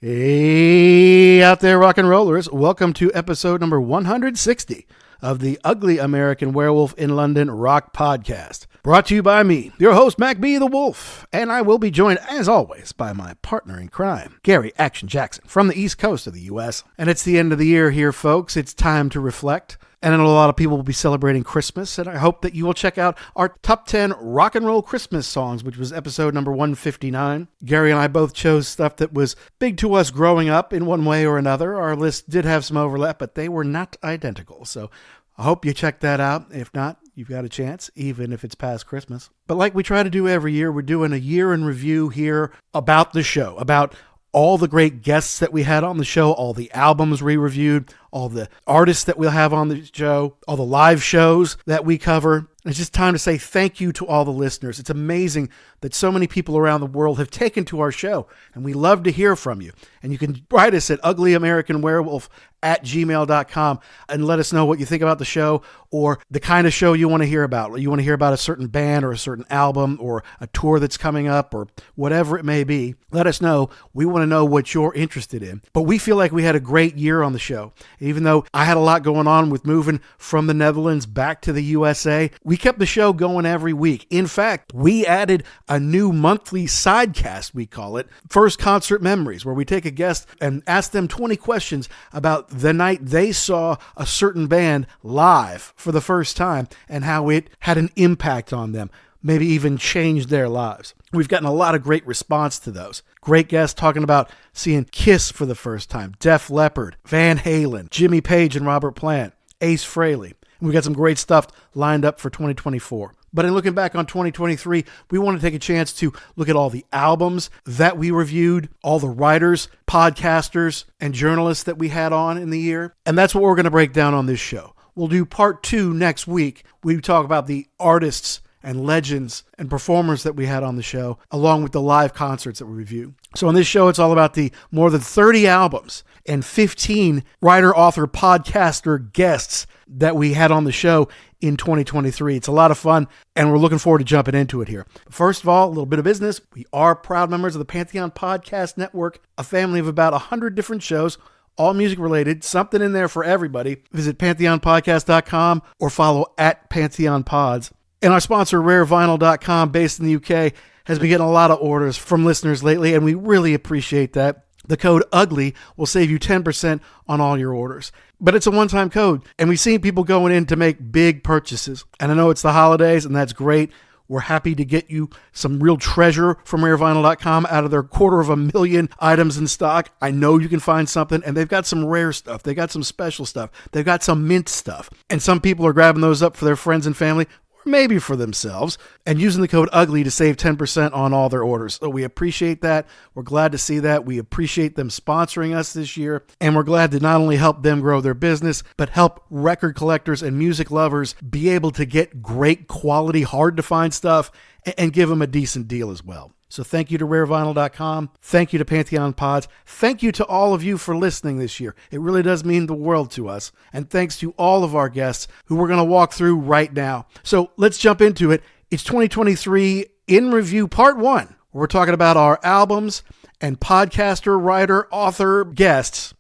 Hey out there, rock and rollers. Welcome to episode number 160 of the Ugly American Werewolf in London rock podcast. Brought to you by me, your host, Mac B. the Wolf. And I will be joined, as always, by my partner in crime, Gary Action Jackson, from the East Coast of the U.S. And it's the end of the year here, folks. It's time to reflect. And I know a lot of people will be celebrating Christmas, and I hope that you will check out our top 10 rock and roll Christmas songs, which was episode number 159. Gary and I both chose stuff that was big to us growing up in one way or another. Our list did have some overlap, but they were not identical. So I hope you check that out. If not, you've got a chance, even if it's past Christmas. But like we try to do every year, we're doing a year in review here about the show, about all the great guests that we had on the show, all the albums we reviewed, all the artists that we'll have on the show, all the live shows that we cover. It's just time to say thank you to all the listeners. It's amazing that so many people around the world have taken to our show, and we love to hear from you. And you can write us at uglyamericanwerewolf@gmail.com and let us know what you think about the show or the kind of show you want to hear about. You want to hear about a certain band or a certain album or a tour that's coming up or whatever it may be. Let us know. We want to know what you're interested in. But we feel like we had a great year on the show. Even though I had a lot going on with moving from the Netherlands back to the USA, we kept the show going every week. In fact, we added a new monthly sidecast, we call it, First Concert Memories, where we take a guest and ask them 20 questions about the night they saw a certain band live for the first time and how it had an impact on them, maybe even changed their lives. We've gotten a lot of great response to those. Great guests talking about seeing Kiss for the first time, Def Leppard, Van Halen, Jimmy Page and Robert Plant, Ace Frehley. And we've got some great stuff lined up for 2024. But in looking back on 2023, we want to take a chance to look at all the albums that we reviewed, all the writers, podcasters, and journalists that we had on in the year. And that's what we're going to break down on this show. We'll do part 2 next week. We talk about the artists and legends and performers that we had on the show, along with the live concerts that we review. So on this show, it's all about the more than 30 albums and 15 writer, author, podcaster guests that we had on the show in 2023. It's a lot of fun, and we're looking forward to jumping into it here. First of all, a little bit of business. We are proud members of the Pantheon Podcast Network, a family of about 100 different shows, all music related, something in there for everybody. Visit pantheonpodcast.com or follow at Pantheon Pods. And our sponsor, rarevinyl.com, based in the UK, has been getting a lot of orders from listeners lately, and we really appreciate that. The code UGLY will save you 10% on all your orders. But it's a one-time code, and we've seen people going in to make big purchases. And I know it's the holidays, and that's great. We're happy to get you some real treasure from rarevinyl.com out of their 250,000 items in stock. I know you can find something, and they've got some rare stuff. They got some special stuff. They've got some mint stuff. And some people are grabbing those up for their friends and family, maybe for themselves, and using the code UGLY to save 10% on all their orders. So we appreciate that. We're glad to see that. We appreciate them sponsoring us this year, and we're glad to not only help them grow their business, but help record collectors and music lovers be able to get great quality, hard to find stuff and give them a decent deal as well. So thank you to rarevinyl.com. Thank you to Pantheon Pods. Thank you to all of you for listening this year. It really does mean the world to us. And thanks to all of our guests who we're going to walk through right now. So let's jump into it. It's 2023 in review part 1. We're talking about our albums and podcaster, writer, author guests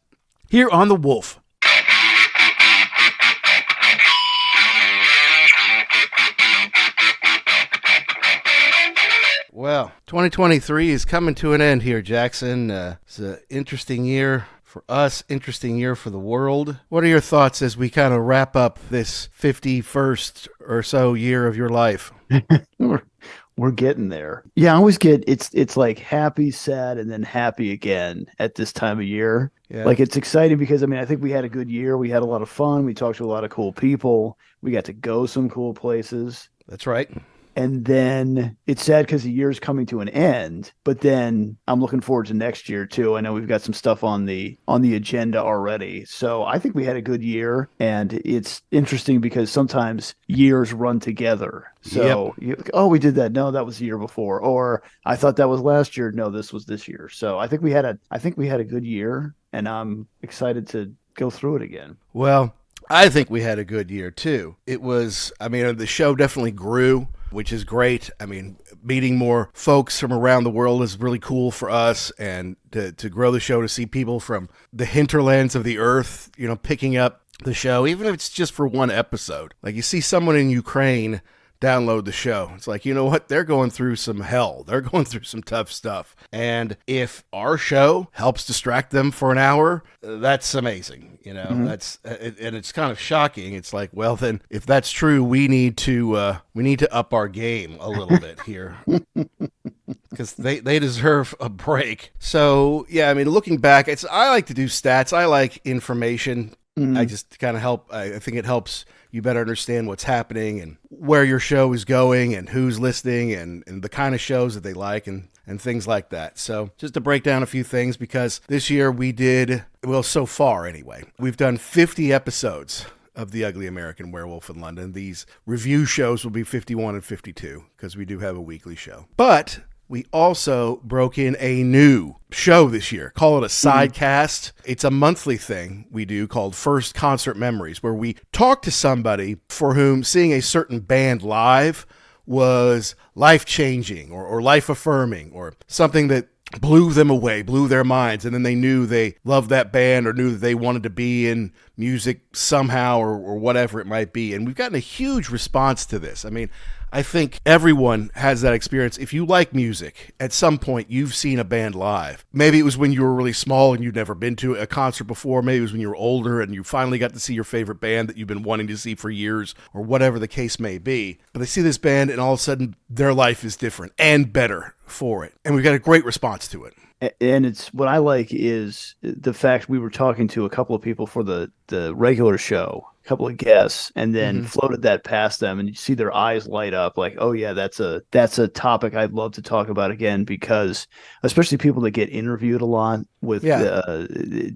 here on The Wolf. Well, 2023 is coming to an end here, Jackson. It's an interesting year for us, interesting year for the world. What are your thoughts as we kind of wrap up this 51st or so year of your life? We're getting there. Yeah, I always get it's like happy, sad, and then happy again at this time of year. Yeah. Like it's exciting because I think we had a good year. We had a lot of fun. We talked to a lot of cool people. We got to go some cool places. That's right. And then it's sad because the year's coming to an end, but then I'm looking forward to next year too. I know we've got some stuff on the agenda already. So I think we had a good year, and it's interesting because sometimes years run together. So, we did that. No, that was the year before. Or I thought that was last year. No, this was this year. So I think we had a good year, and I'm excited to go through it again. Well, I think we had a good year too. It was, the show definitely grew. which is great. I mean, meeting more folks from around the world is really cool for us, and to grow the show, to see people from the hinterlands of the earth, picking up the show, even if it's just for one episode. Like, you see someone in Ukraine download the show. It's like, you know what? They're going through some hell. They're going through some tough stuff. And if our show helps distract them for an hour, that's amazing. That's, and it's kind of shocking. It's like, well, then if that's true, we need to up our game a little bit here. Because they deserve a break. So, yeah, I mean, looking back, I like to do stats. I like information. I just kind of I think it helps you better understand what's happening and where your show is going and who's listening and the kind of shows that they like and things like that. So just to break down a few things, because this year we did, well, so far anyway, we've done 50 episodes of The Ugly American Werewolf in London. These review shows will be 51 and 52 because we do have a weekly show. But we also broke in a new show this year. Call it a sidecast. It's a monthly thing we do called First Concert Memories, where we talk to somebody for whom seeing a certain band live was life-changing or life-affirming, or something that blew them away, blew their minds, and then they knew they loved that band or knew that they wanted to be in music somehow or whatever it might be. And we've gotten a huge response to this. I mean, I think everyone has that experience. If you like music, at some point you've seen a band live. Maybe it was when you were really small and you'd never been to a concert before. Maybe it was when you were older and you finally got to see your favorite band that you've been wanting to see for years, or whatever the case may be. But they see this band and all of a sudden their life is different and better for it. And we've got a great response to it. And it's what I like is the fact we were talking to a couple of people for the regular show, a couple of guests, and then floated that past them, and you see their eyes light up like, oh yeah, that's a topic I'd love to talk about again, because especially people that get interviewed a lot with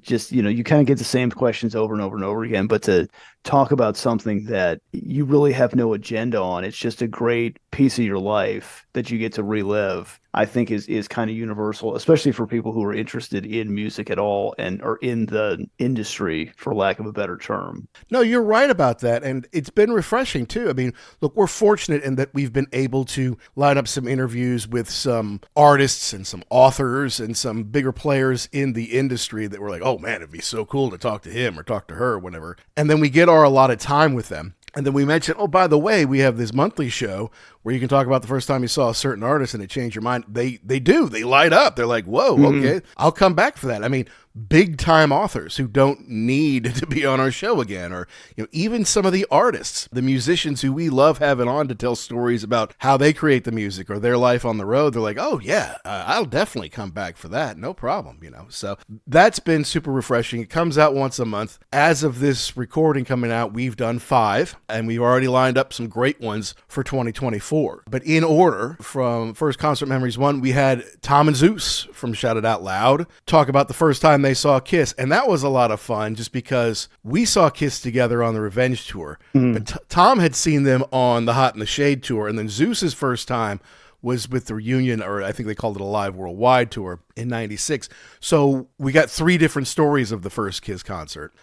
just, you kind of get the same questions over and over and over again, but to talk about something that you really have no agenda on, it's just a great piece of your life that you get to relive, I think is kind of universal, especially for people who are interested in music at all and are in the industry, for lack of a better term. No, you're right about that. And it's been refreshing too. I mean, look, we're fortunate in that we've been able to line up some interviews with some artists and some authors and some bigger players in the industry that were like, oh man, it'd be so cool to talk to him or talk to her or whatever. And then we get our allotted time with them. And then we mentioned, oh, by the way, we have this monthly show where you can talk about the first time you saw a certain artist and it changed your mind. They light up. They're like, whoa, okay, I'll come back for that. I mean, big time authors who don't need to be on our show again, or even some of the artists, the musicians who we love having on to tell stories about how they create the music or their life on the road. They're like, oh yeah, I'll definitely come back for that, no problem. So that's been super refreshing. It comes out once a month. As of this recording coming out, we've done 5, and we've already lined up some great ones for 2024. But in order, from First Concert Memories 1, we had Tom and Zeus from Shout It Out Loud talk about the first time they saw Kiss, and that was a lot of fun just because we saw Kiss together on the Revenge tour, but Tom had seen them on the Hot in the Shade tour, and then Zeus's first time was with the reunion, or I think they called it a Live Worldwide tour in '96. So we got 3 different stories of the first Kiss concert,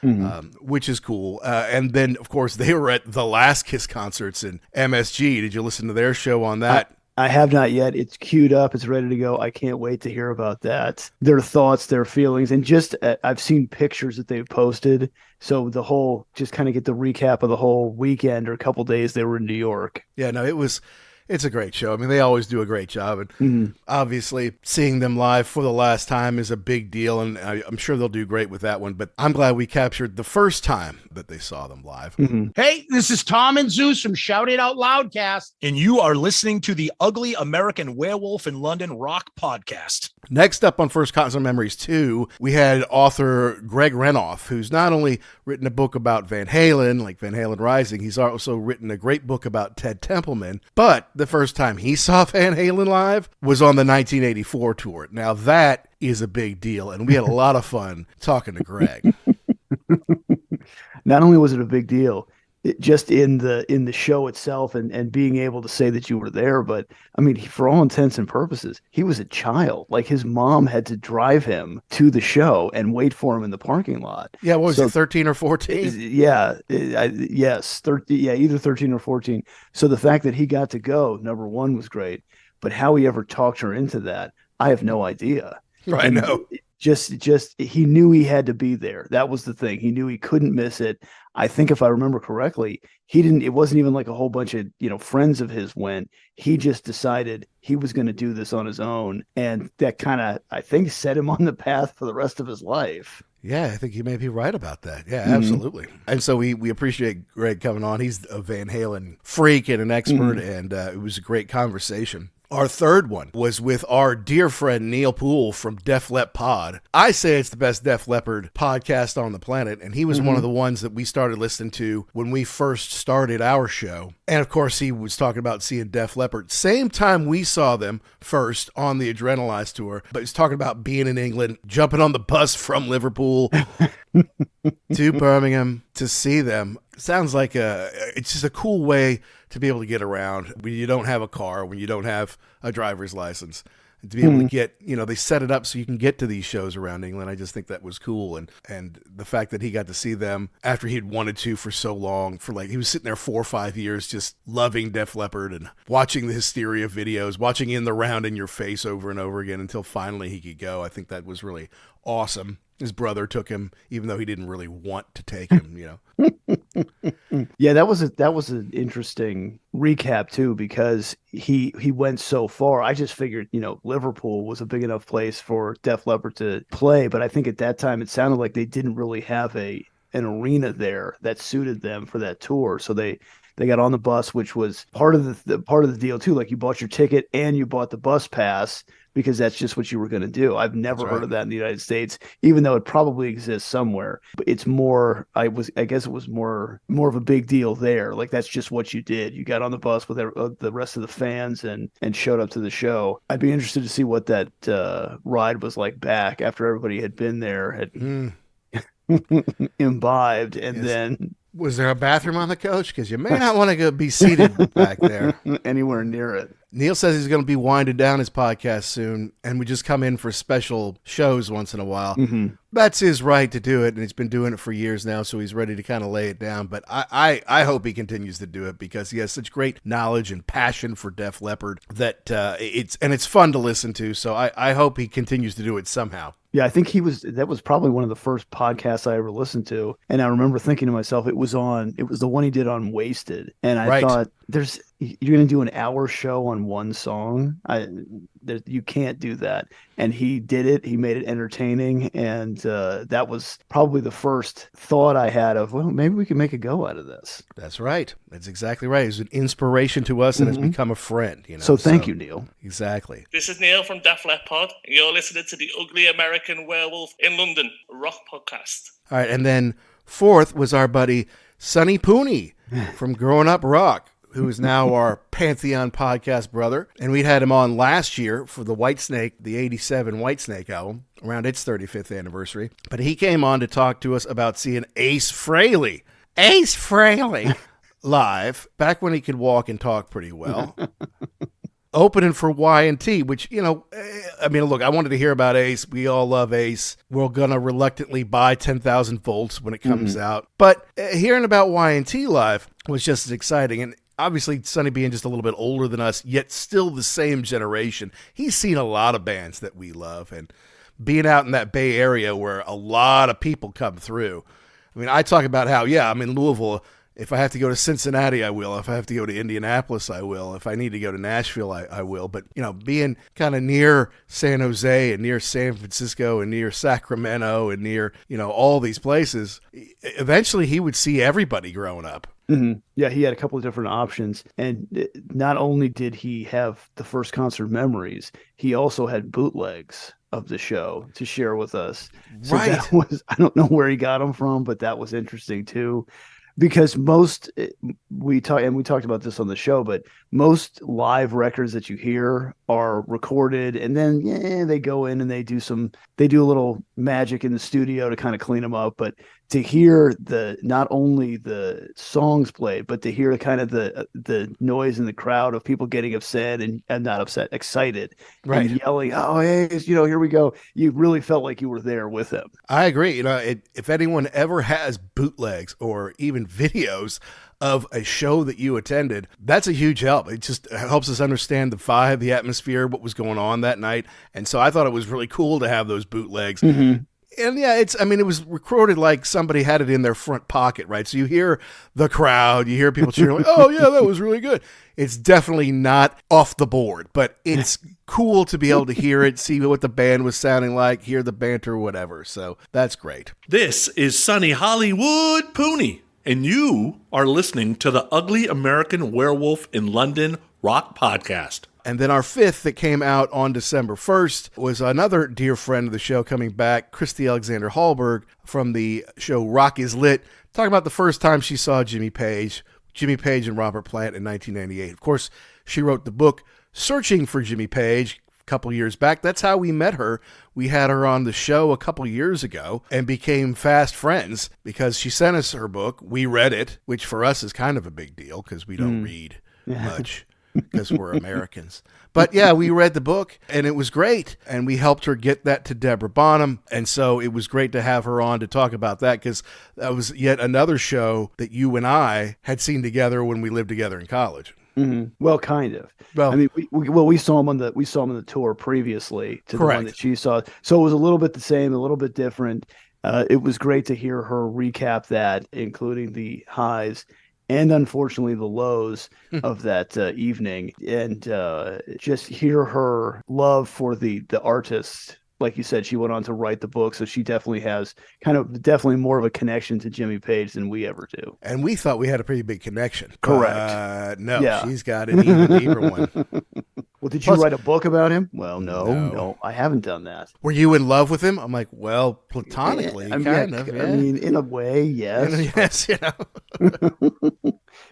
which is cool. And then, of course, they were at the last Kiss concerts in MSG. Did you listen to their show on that? I have not yet. It's queued up. It's ready to go. I can't wait to hear about that. Their thoughts, their feelings, and just I've seen pictures that they've posted. So the whole, just kind of get the recap of the whole weekend or a couple days they were in New York. Yeah, no, it's a great show. I mean, they always do a great job. And obviously, seeing them live for the last time is a big deal, and I'm sure they'll do great with that one. But I'm glad we captured the first time that they saw them live. Hey, this is Tom and Zeus from Shout It Out Loudcast, and you are listening to the Ugly American Werewolf in London Rock Podcast. Next up on First Concert Memories 2, we had author Greg Renoff, who's not only written a book about Van Halen, like Van Halen Rising, he's also written a great book about Ted Templeman. But the first time he saw Van Halen live was on the 1984 tour. Now that is a big deal, and we had a lot of fun talking to Greg. Not only was it a big deal, just in the show itself and being able to say that you were there. But I mean, for all intents and purposes, he was a child. Like his mom had to drive him to the show and wait for him in the parking lot. Yeah, what was it, 13 or 14? Yeah, yes, 13, yeah, either 13 or 14. So the fact that he got to go, number one, was great. But how he ever talked her into that, I have no idea. I know. Just he knew he had to be there. That was the thing. He knew he couldn't miss it. I think if I remember correctly, it wasn't even like a whole bunch of, friends of his went. He just decided he was going to do this on his own. And that kind of, I think, set him on the path for the rest of his life. Yeah, I think you may be right about that. Yeah, absolutely. And so we appreciate Greg coming on. He's a Van Halen freak and an expert, and it was a great conversation. Our third one was with our dear friend Neil Poole from Def Lep Pod. I say it's the best Def Leppard podcast on the planet, and he was one of the ones that we started listening to when we first started our show. And of course, he was talking about seeing Def Leppard. Same time we saw them first on the Adrenalize tour, but he's talking about being in England, jumping on the bus from Liverpool to Birmingham to see them. Sounds like it's just a cool way to be able to get around when you don't have a car, when you don't have a driver's license. And to be able to get, they set it up so you can get to these shows around England. I just think that was cool. And the fact that he got to see them after he'd wanted to for so long, he was sitting there 4 or 5 years just loving Def Leppard and watching the Hysteria videos, watching In the Round in Your Face over and over again until finally he could go. I think that was really awesome. His brother took him, even though he didn't really want to take him, Yeah, that was an interesting recap too, because he went so far. I just figured, Liverpool was a big enough place for Def Leppard to play, but I think at that time it sounded like they didn't really have an arena there that suited them for that tour. So they got on the bus, which was part of the deal too. Like you bought your ticket and you bought the bus pass, because that's just what you were going to do. I've never heard of that in the United States, even though it probably exists somewhere. But it's more, I guess it was more of a big deal there. Like that's just what you did. You got on the bus with the rest of the fans and showed up to the show. I'd be interested to see what that ride was like back after everybody had been there, had imbibed, and then. Was there a bathroom on the coach? Because you may not want to be seated back there. Anywhere near it. Neil says he's going to be winding down his podcast soon, and we just come in for special shows once in a while. That's his right to do it, and he's been doing it for years now, so he's ready to kind of lay it down. But I hope he continues to do it, because he has such great knowledge and passion for Def Leppard that it's fun to listen to. So I hope he continues to do it somehow. Yeah, I think that was probably one of the first podcasts I ever listened to. And I remember thinking to myself, it was the one he did on Wasted. And I thought, you're going to do an hour show on one song? You can't do that. And he did it. He made it entertaining. And that was probably the first thought I had of, well, maybe we can make a go out of this. That's right. That's exactly right. He's an inspiration to us and has become a friend. So thank you, Neil. Exactly. This is Neil from Def Lep Pod, and you're listening to the Ugly American Werewolf in London rock podcast. All right. And then fourth was our buddy Sonny Pooney from Growing Up Rock, who is now our Pantheon podcast brother. And we had him on last year for the Whitesnake, the 87 Whitesnake album, around its 35th anniversary. But he came on to talk to us about seeing Ace Frehley live, back when he could walk and talk pretty well. Opening for Y&T, which, look, I wanted to hear about Ace. We all love Ace. We're going to reluctantly buy 10,000 volts when it comes out. But hearing about Y&T live was just as exciting. And obviously, Sonny being just a little bit older than us, yet still the same generation, he's seen a lot of bands that we love. And being out in that Bay Area where a lot of people come through. I mean, I talk about how, I'm in Louisville. If I have to go to Cincinnati, I will. If I have to go to Indianapolis, I will. If I need to go to Nashville, I will. But, being kind of near San Jose and near San Francisco and near Sacramento and near, all these places, eventually he would see everybody growing up. Mm-hmm. Yeah, he had a couple of different options. And not only did he have the first concert memories, he also had bootlegs of the show to share with us. So that was, I don't know where he got them from, but that was interesting too. Because we talked about this on the show, but most live records that you hear are recorded, and then they go in and they do a little magic in the studio to kind of clean them up. But to hear not only the songs played, but to hear kind of the noise in the crowd of people getting upset and not upset, excited, Right. and yelling, "Oh, hey, here we go!" You really felt like you were there with them. I agree. If anyone ever has bootlegs or even videos of a show that you attended, that's a huge help. It just helps us understand the vibe, the atmosphere, what was going on that night. And so I thought it was really cool to have those bootlegs. Mm-hmm. And yeah, it was recorded like somebody had it in their front pocket, right? So you hear the crowd, you hear people cheering, like, oh yeah, that was really good. It's definitely not off the board, but it's cool to be able to hear it, see what the band was sounding like, hear the banter, whatever. So that's great. This is Sunny Hollywood Pooney, and you are listening to the Ugly American Werewolf in London Rock Podcast. And then our fifth that came out on December 1st was another dear friend of the show coming back, Christy Alexander Hallberg from the show Rock is Lit, talking about the first time she saw Jimmy Page and Robert Plant in 1998. Of course, she wrote the book Searching for Jimmy Page a couple years back. That's how we met her. We had her on the show a couple years ago and became fast friends because she sent us her book. We read it, which for us is kind of a big deal because we don't read much. Because we're Americans. But yeah, we read the book and it was great. And we helped her get that to Deborah Bonham. And so it was great to have her on to talk about that because that was yet another show that you and I had seen together when we lived together in college. Mm-hmm. Well, kind of. Well, I mean, we saw him on the tour previously to the one that she saw. So it was a little bit the same, a little bit different. It was great to hear her recap that, including the highs and unfortunately the lows of that evening, and just hear her love for the artist. Like you said, she went on to write the book, so she definitely has definitely more of a connection to Jimmy Page than we ever do. And we thought we had a pretty big connection. Correct. No, yeah. She's got an even deeper one. Well, did you write a book about him? Well, no, I haven't done that. Were you in love with him? I'm like, well, platonically, kind of. Yeah. I mean, in a way, yes. Yes,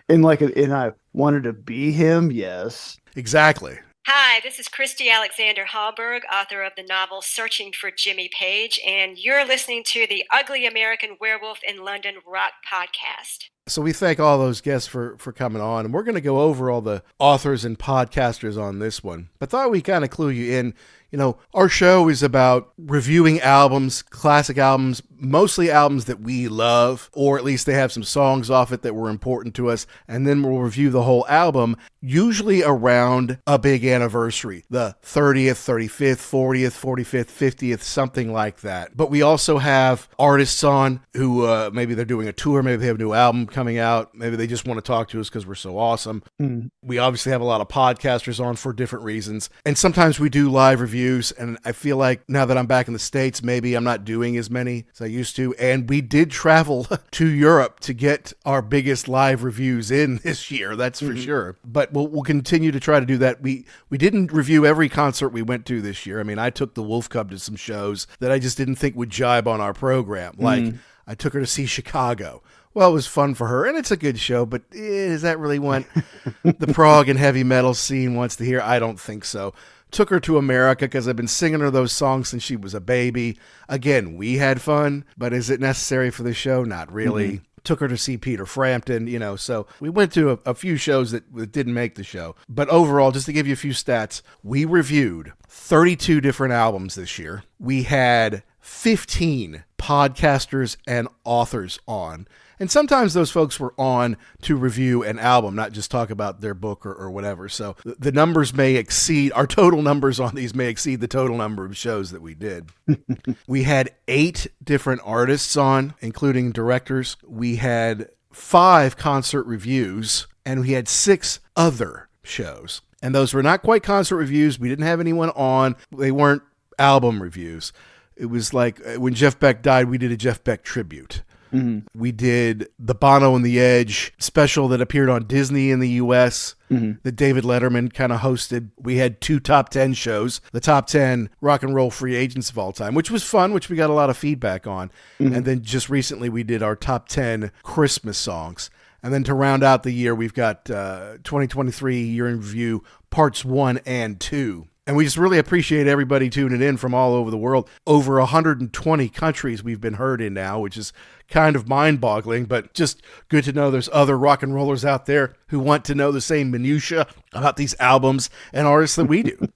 And I wanted to be him, yes. Exactly. Hi, this is Christy Alexander Hallberg, author of the novel Searching for Jimmy Page, and you're listening to the Ugly American Werewolf in London Rock Podcast. So we thank all those guests for coming on, and we're going to go over all the authors and podcasters on this one. But thought we'd kind of clue you in. Our show is about reviewing albums, classic albums, mostly albums that we love, or at least they have some songs off it that were important to us, and then we'll review the whole album, usually around a big anniversary, the 30th, 35th, 40th, 45th, 50th, something like that. But we also have artists on who maybe they're doing a tour, maybe they have a new album coming out, maybe they just want to talk to us because we're so awesome. We obviously have a lot of podcasters on for different reasons, and sometimes we do live reviews. And I feel like now that I'm back in the States, maybe I'm not doing as many as I used to. And we did travel to Europe to get our biggest live reviews in this year. That's for sure. But we'll continue to try to do that. We didn't review every concert we went to this year. I mean, I took the Wolf Cub to some shows that I just didn't think would jibe on our program. Like I took her to see Chicago. Well, it was fun for her, and it's a good show, but is that really what the prog and heavy metal scene wants to hear? I don't think so. Took her to America because I've been singing her those songs since she was a baby. Again, we had fun, but is it necessary for the show? Not really. Took her to see Peter Frampton, so we went to a few shows that didn't make the show. But overall, just to give you a few stats, we reviewed 32 different albums this year. We had 15 podcasters and authors on. And sometimes those folks were on to review an album, not just talk about their book or whatever. So the numbers may exceed, our total numbers on these may exceed the total number of shows that we did. We had 8 different artists on, including directors. We had 5 concert reviews, and we had 6 other shows. And those were not quite concert reviews. We didn't have anyone on. They weren't album reviews. It was like when Jeff Beck died, we did a Jeff Beck tribute. We did the Bono and the Edge special that appeared on Disney in the U.S. that David Letterman kind of hosted. We had 2 top 10 shows, the top 10 rock and roll free agents of all time, which was fun, which we got a lot of feedback on. And then just recently we did our top 10 Christmas songs. And then to round out the year, we've got 2023 Year in Review Parts 1 and 2. And we just really appreciate everybody tuning in from all over the world. Over 120 countries we've been heard in now, which is kind of mind-boggling, but just good to know there's other rock and rollers out there who want to know the same minutia about these albums and artists that we do.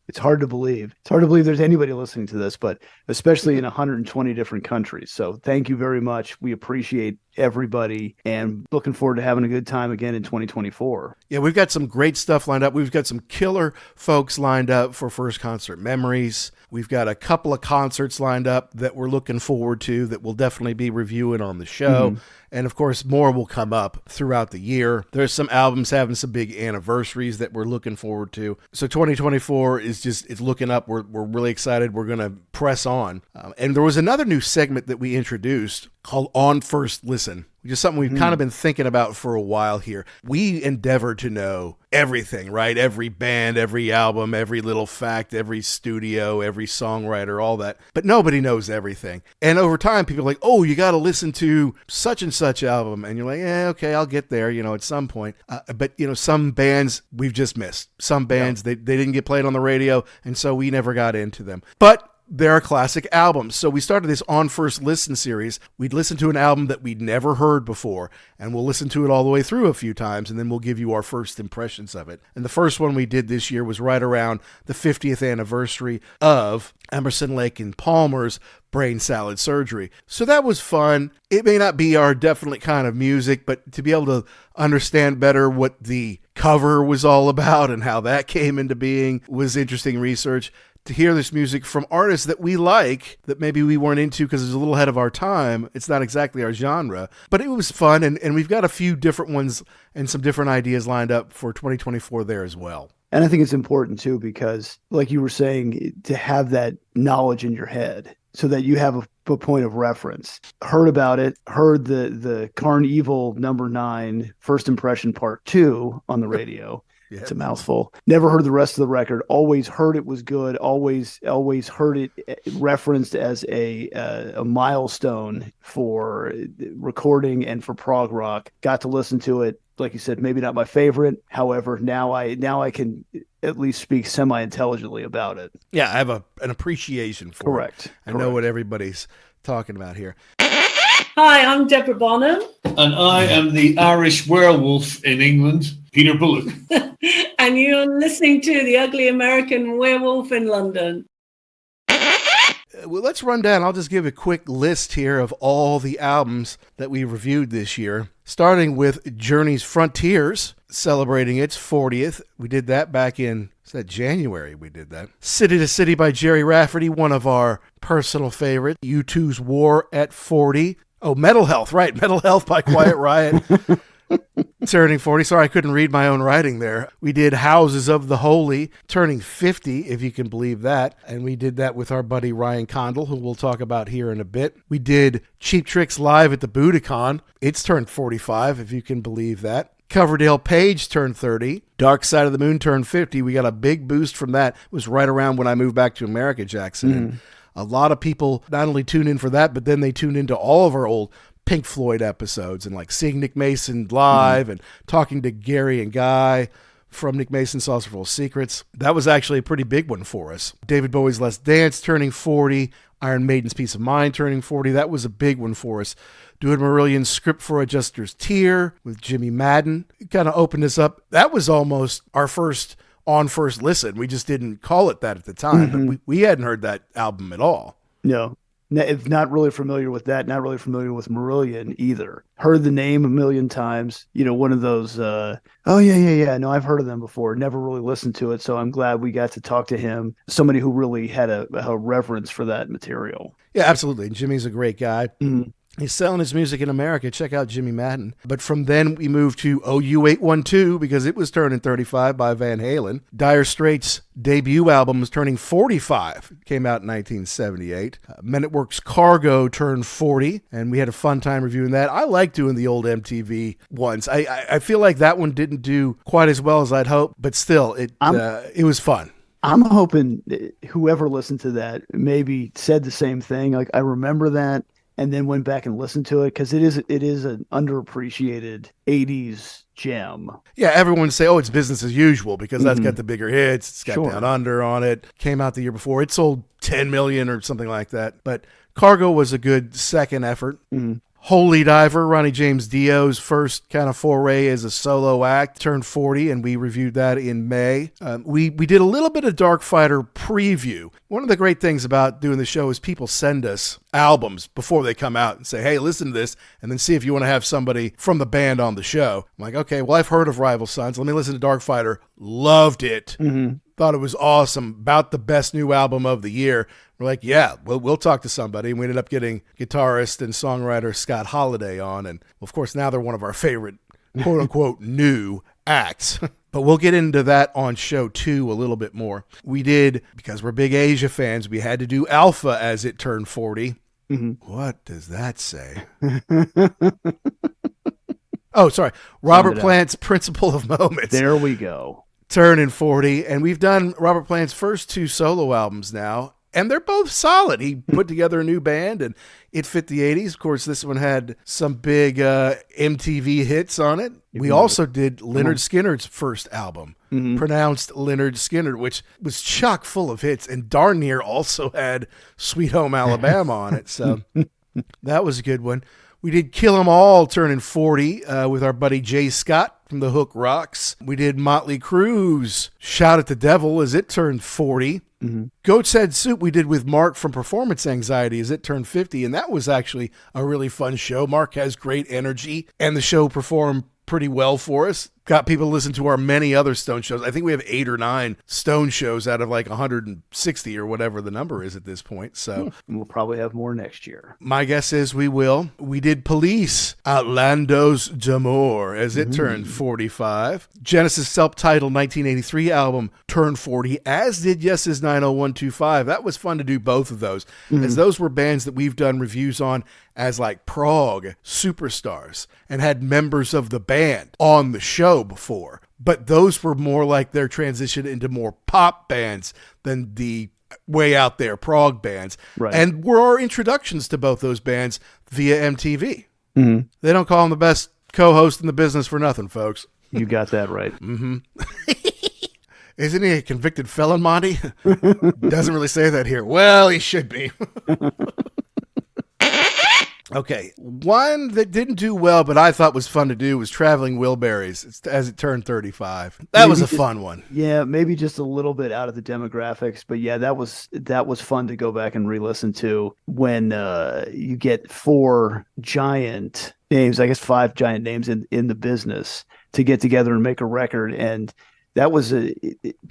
It's hard to believe. It's hard to believe there's anybody listening to this, but especially in 120 different countries. So thank you very much. We appreciate everybody and looking forward to having a good time again in 2024. Yeah, we've got some great stuff lined up. We've got some killer folks lined up for First Concert Memories. We've got a couple of concerts lined up that we're looking forward to that we'll definitely be reviewing on the show. Mm-hmm. And of course, more will come up throughout the year. There's some albums having some big anniversaries that we're looking forward to. So 2024 is it's looking up. We're really excited. We're going to press on. And there was another new segment that we introduced called On First Listen, which is something we've kind of been thinking about for a while here. We endeavor to know everything, right? Every band, every album, every little fact, every studio, every songwriter, all that. But nobody knows everything. And over time, people are like, oh, you got to listen to such and such album. And you're like, yeah, okay, I'll get there, at some point. But, some bands we've just missed. Some bands, they didn't get played on the radio, and so we never got into them. But there are classic albums. So we started this On First Listen series. We'd listen to an album that we'd never heard before, and we'll listen to it all the way through a few times, and then we'll give you our first impressions of it. And the first one we did this year was right around the 50th anniversary of Emerson, Lake and Palmer's Brain Salad Surgery. So that was fun. It may not be our definite kind of music, but to be able to understand better what the cover was all about and how that came into being was interesting research. To hear this music from artists that we like, that maybe we weren't into because it's a little ahead of our time. It's not exactly our genre, but it was fun, and we've got a few different ones and some different ideas lined up for 2024 there as well. And I think it's important, too, because, like you were saying, to have that knowledge in your head so that you have a point of reference. Heard about it, heard the Carn Evil #9 First Impression Part 2 on the radio. Yeah. It's a mouthful. Never heard the rest of the record. Always heard it was good. Always heard it referenced as a milestone for recording and for prog rock. Got to listen to it. Like you said, maybe not my favorite. However, now I can at least speak semi-intelligently about it. Yeah, I have an appreciation for Correct. it. I know what everybody's talking about here. Hi, I'm Deborah Bonham. And I am the Irish werewolf in England, Peter Bullock. And you're listening to the Ugly American Werewolf in London. Well, let's run down. I'll just give a quick list here of all the albums that we reviewed this year, starting with Journey's Frontiers, celebrating its 40th. We did that back in, January we did that. City to City by Jerry Rafferty, one of our personal favorites. U2's War at 40. Oh, Metal Health, right. Metal Health by Quiet Riot. Turning 40. Sorry, I couldn't read my own writing there. We did Houses of the Holy, turning 50, if you can believe that. And we did that with our buddy Ryan Condal, who we'll talk about here in a bit. We did Cheap Tricks live at the Budokan. It's turned 45, if you can believe that. Coverdale Page turned 30. Dark Side of the Moon turned 50. We got a big boost from that. It was right around when I moved back to America, Jackson. And a lot of people not only tune in for that, but then they tune into all of our old Pink Floyd episodes and like seeing Nick Mason live and talking to Gary and Guy from Nick Mason's Saucerful of Secrets. That was actually a pretty big one for us. David Bowie's Let's Dance turning 40. Iron Maiden's Peace of Mind turning 40. That was a big one for us. Doing Marillion's Script for a Jester's Tear with Jimmy Madden. It kind of opened us up. That was almost our first On First Listen. We just didn't call it that at the time, but we hadn't heard that album at all. No. If not really familiar with that, not really familiar with Marillion either. Heard the name a million times. One of those, no, I've heard of them before. Never really listened to it, so I'm glad we got to talk to him, somebody who really had a reverence for that material. Yeah, absolutely. And Jimmy's a great guy. He's selling his music in America. Check out Jimmy Madden. But from then we moved to OU812 because it was turning 35 by Van Halen. Dire Straits' debut album was turning 45. It came out in 1978. Men at Work's Cargo turned 40, and we had a fun time reviewing that. I like doing the old MTV ones. I feel like that one didn't do quite as well as I'd hoped, but still, it was fun. I'm hoping whoever listened to that maybe said the same thing. Like, I remember that. and then went back and listened to it because it is an underappreciated 80s gem. Yeah, everyone would say, oh, it's business as usual because that's got the bigger hits. It's got Sure. Down Under on it. Came out the year before. It sold 10 million or something like that. But Cargo was a good second effort. Holy Diver, Ronnie James Dio's first kind of foray as a solo act, turned 40, and we reviewed that in May. We did a little bit of Dark Fighter preview. One of the great things about doing the show is people send us albums before they come out and say, hey, listen to this, and then see if you want to have somebody from the band on the show. I'm like, okay, well, I've heard of Rival Sons. Let me listen to Dark Fighter. Loved it. Thought it was awesome. About the best new album of the year. We're like, yeah, we'll talk to somebody. And we ended up getting guitarist and songwriter Scott Holiday on. And, of course, now they're one of our favorite, quote-unquote, new acts. But we'll get into that on show 2 a little bit more. We did, because we're big Asia fans, we had to do Alpha as it turned 40. What does that say? Oh, sorry. Robert Plant's Principle of Moments. There we go. Turning 40. And we've done Robert Plant's first 2 solo albums now. And they're both solid. He put together a new band, and it fit the 80s. Of course, this one had some big MTV hits on it. We also did Lynyrd Skynyrd's first album, pronounced Lynyrd Skynyrd, which was chock full of hits, and darn near also had Sweet Home Alabama on it. So that was a good one. We did Kill 'Em All, turning 40, with our buddy Jay Scott from The Hook Rocks. We did Motley Crue's Shout at the Devil as it turned 40. Goat's Head Soup we did with Mark from Performance Anxiety as it turned 50, and that was actually a really fun show. Mark has great energy, and the show performed pretty well for us. Got people to listen to our many other Stone shows. I think we have 8 or 9 Stone shows out of like 160 or whatever the number is at this point. So we'll probably have more next year. My guess is we will. We did Police, Outlandos d'Amour, as it turned 45. Genesis' self-titled 1983 album turned 40, as did Yes's 90125. That was fun to do both of those, as those were bands that we've done reviews on as like prog superstars and had members of the band on the show before. But those were more like their transition into more pop bands than the way out there prog bands. Right. And were our introductions to both those bands via MTV. They don't call him the best co-host in the business for nothing, folks. You got that right. Isn't he a convicted felon, Monty? Doesn't really say that here. Well, he should be. Okay, one that didn't do well, but I thought was fun to do was Traveling Wilburys as it turned 35. That was a fun one. Yeah, maybe just a little bit out of the demographics, but yeah, that was fun to go back and re-listen to when you get 4 giant names, I guess 5 giant names in the business to get together and make a record, and that was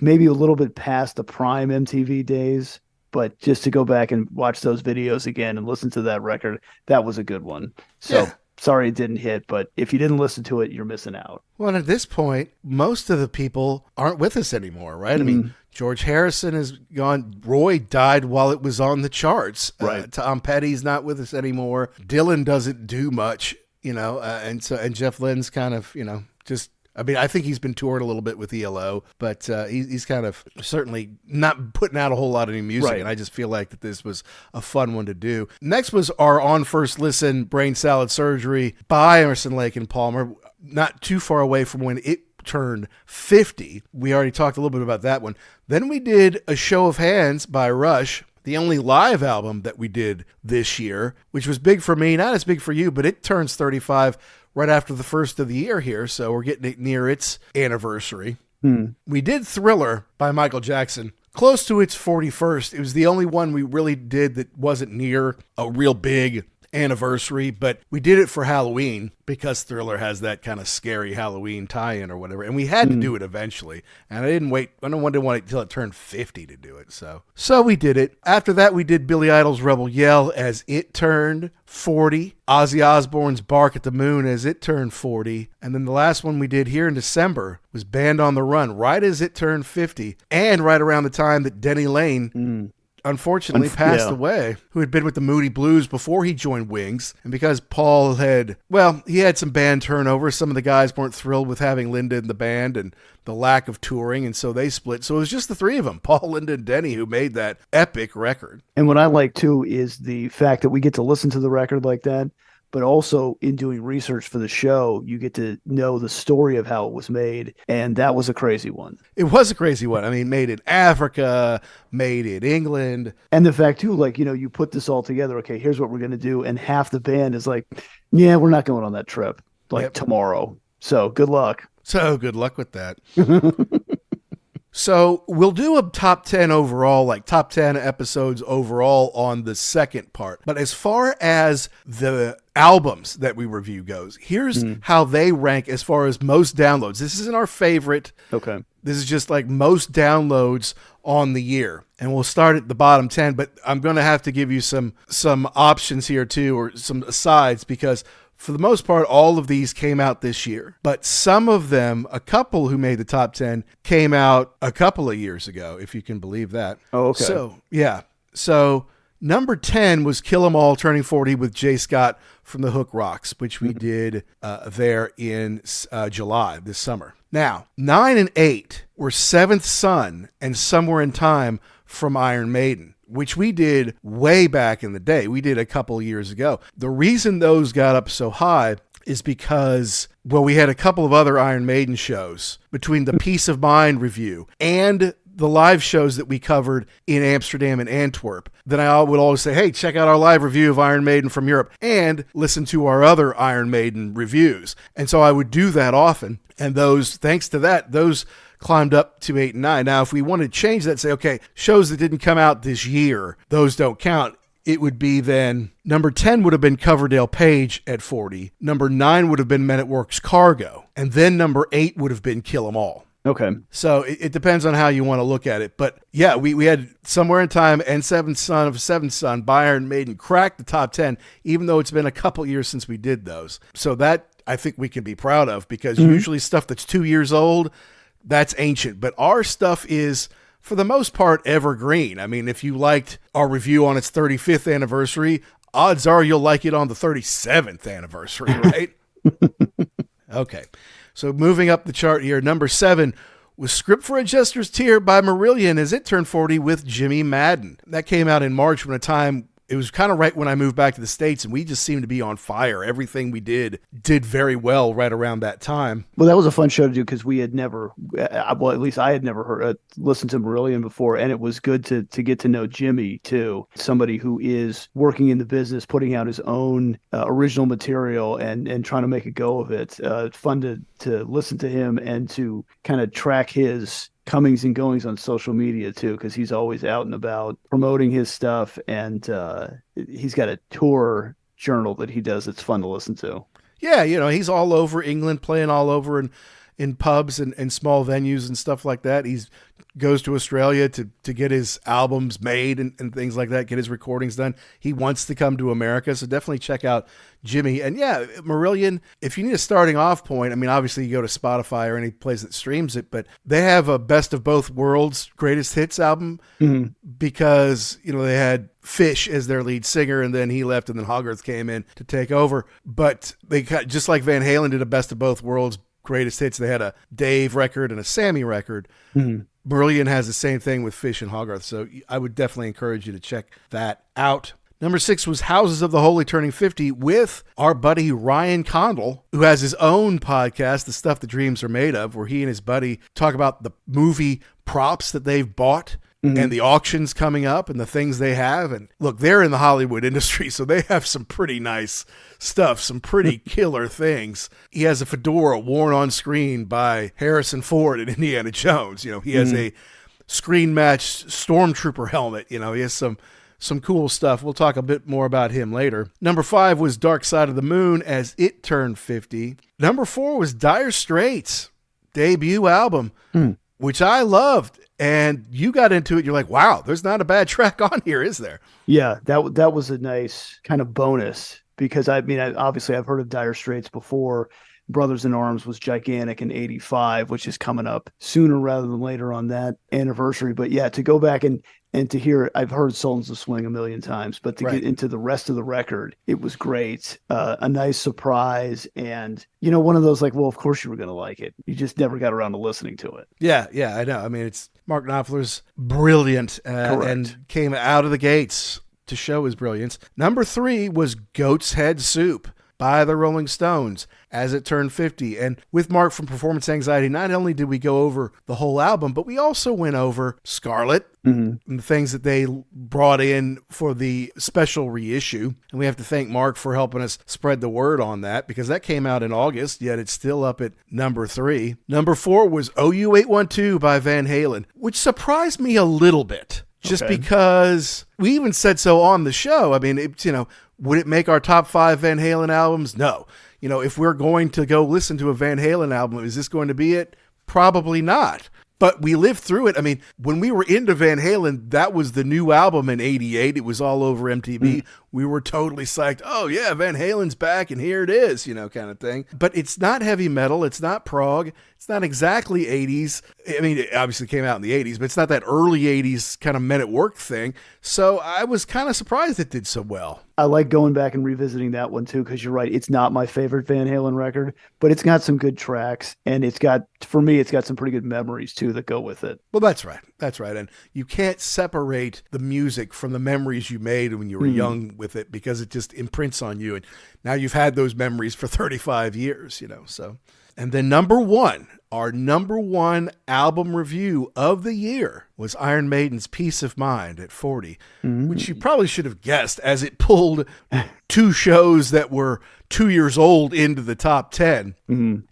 maybe a little bit past the prime MTV days. But just to go back and watch those videos again and listen to that record, that was a good one. So sorry it didn't hit, but if you didn't listen to it, you're missing out. Well, at this point, most of the people aren't with us anymore, right? I mean, George Harrison is gone. Roy died while it was on the charts. Right. Tom Petty's not with us anymore. Dylan doesn't do much, and Jeff Lynne's kind of, just. I mean, I think he's been touring a little bit with ELO, but he's kind of certainly not putting out a whole lot of new music, right. And I just feel like that this was a fun one to do. Next was our On First Listen Brain Salad Surgery by Emerson, Lake and Palmer, not too far away from when it turned 50. We already talked a little bit about that one. Then we did A Show of Hands by Rush, the only live album that we did this year, which was big for me, not as big for you, but it turns 35 right after the first of the year here, so we're getting it near its anniversary. We did Thriller by Michael Jackson, close to its 41st. It was the only one we really did that wasn't near a real big anniversary, but we did it for Halloween because Thriller has that kind of scary Halloween tie-in or whatever, and we had to do it eventually, and I didn't want to wait until it turned 50 to do it, so we did it. After that, we did Billy Idol's Rebel Yell as it turned 40, Ozzy Osbourne's Bark at the Moon as it turned 40, and then the last one we did here in December was Band on the Run, right as it turned 50, and right around the time that Denny Lane unfortunately passed away, who had been with the Moody Blues before he joined Wings. And because Paul he had some band turnover. Some of the guys weren't thrilled with having Linda in the band and the lack of touring, and so they split. So it was just the three of them, Paul, Linda, and Denny, who made that epic record. And what I like, too, is the fact that we get to listen to the record like that, but also in doing research for the show, you get to know the story of how it was made, and that was a crazy one. It was a crazy one. I mean, made in Africa, made in England. And the fact, too, like, you put this all together, okay, here's what we're going to do, and half the band is like, yeah, we're not going on that trip, tomorrow. So good luck. So good luck with that. So we'll do a top 10 overall, like top 10 episodes overall on the second part. But as far as the albums that we review goes, here's how they rank as far as most downloads. This isn't our favorite. Okay. This is just like most downloads on the year. And we'll start at the bottom 10, but I'm going to have to give you some options here too, or some asides, because for the most part, all of these came out this year. But some of them, a couple who made the top 10, came out a couple of years ago, if you can believe that. Oh, okay. So, yeah. So, number 10 was Kill 'Em All Turning 40 with Jay Scott from the Hook Rocks, which we did there in July, this summer. Now, 9 and 8 were Seventh Son and Somewhere in Time from Iron Maiden, which we did way back in the day. We did a couple years ago. The reason those got up so high is because, we had a couple of other Iron Maiden shows between the Peace of Mind review and the live shows that we covered in Amsterdam and Antwerp. Then I would always say, hey, check out our live review of Iron Maiden from Europe and listen to our other Iron Maiden reviews. And so I would do that often. And those, thanks to that, those climbed up to 8 and 9. Now, if we want to change that, say, okay, shows that didn't come out this year, those don't count. It would be then, number 10 would have been Coverdale Page at 40. Number 9 would have been Men at Work's Cargo. And then number 8 would have been Kill 'Em All. Okay. So it depends on how you want to look at it. But yeah, we had Somewhere in Time and Seventh Son by Iron Maiden crack the top 10, even though it's been a couple years since we did those. So that I think we can be proud of, because usually stuff that's 2 years old, that's ancient. But our stuff is, for the most part, evergreen. I mean, if you liked our review on its 35th anniversary, odds are you'll like it on the 37th anniversary, right? Okay. So moving up the chart here, number 7 was Script for a Jester's Tear by Marillion as it turned 40 with Jimmy Madden. That came out in March, when it was kind of right when I moved back to the States, and we just seemed to be on fire. Everything we did very well right around that time. Well, that was a fun show to do, because we had never, at least I had never listened to Marillion before, and it was good to get to know Jimmy too, somebody who is working in the business, putting out his own original material and trying to make a go of it. Fun to listen to him and to kind of track his comings and goings on social media too, because he's always out and about promoting his stuff, and he's got a tour journal that he does that's fun to listen to. Yeah, he's all over England, playing all over in pubs and small venues and stuff like that. He's goes to Australia to get his albums made and things like that, get his recordings done. He wants to come to America, so definitely check out Jimmy. And yeah, Marillion, if you need a starting off point, I mean, obviously you go to Spotify or any place that streams it, but they have a Best of Both Worlds Greatest Hits album because, they had Fish as their lead singer, and then he left, and then Hogarth came in to take over. But they got, just like Van Halen did a Best of Both Worlds Greatest Hits, they had a Dave record and a Sammy record. Marillion has the same thing with Fish and Hogarth, so I would definitely encourage you to check that out. Number 6 was Houses of the Holy turning 50 with our buddy Ryan Condal, who has his own podcast, The Stuff That Dreams Are Made Of, where he and his buddy talk about the movie props that they've bought and the auctions coming up and the things they have. And look, they're in the Hollywood industry, so they have some pretty nice stuff, some pretty killer things. He has a fedora worn on screen by Harrison Ford in Indiana Jones. He has a screen matched stormtrooper helmet. He has some cool stuff. We'll talk a bit more about him later. Number 5 was Dark Side of the Moon as it turned 50. Number 4 was Dire Straits' debut album, which I loved. And you got into it. You're like, wow, there's not a bad track on here, is there? Yeah, that was a nice kind of bonus, because I mean, obviously I've heard of Dire Straits before, Brothers in Arms was gigantic in 85, which is coming up sooner rather than later on that anniversary. But yeah, to go back and to hear it, I've heard Sultans of Swing a million times, but to get into the rest of the record, it was great. A nice surprise. And, one of those like, well, of course you were going to like it. You just never got around to listening to it. Yeah, I know. I mean, it's Mark Knopfler's brilliant and came out of the gates to show his brilliance. Number 3 was Goat's Head Soup by the Rolling Stones as it turned 50. And with Mark from Performance Anxiety, not only did we go over the whole album, but we also went over Scarlet and the things that they brought in for the special reissue. And we have to thank Mark for helping us spread the word on that, because that came out in August, yet it's still up at number 3. Number 4 was OU812 by Van Halen, which surprised me a little bit. Just because we even said so on the show. I mean, it's, would it make our top 5 Van Halen albums? No. If we're going to go listen to a Van Halen album, is this going to be it? Probably not. But we lived through it. I mean, when we were into Van Halen, that was the new album in 88. It was all over MTV. We were totally psyched. Oh, yeah, Van Halen's back, and here it is, kind of thing. But it's not heavy metal. It's not prog. It's not exactly 80s. I mean, it obviously came out in the 80s, but it's not that early 80s kind of Men at Work thing. So I was kind of surprised it did so well. I like going back and revisiting that one too, because you're right. It's not my favorite Van Halen record, but it's got some good tracks, and for me, it's got some pretty good memories too that go with it. Well, that's right. That's right. And you can't separate the music from the memories you made when you were young with it, because it just imprints on you. And now you've had those memories for 35 years, so. And then our number one album review of the year was Iron Maiden's Peace of Mind at 40, which you probably should have guessed, as it pulled 2 shows that were 2 years old into the top 10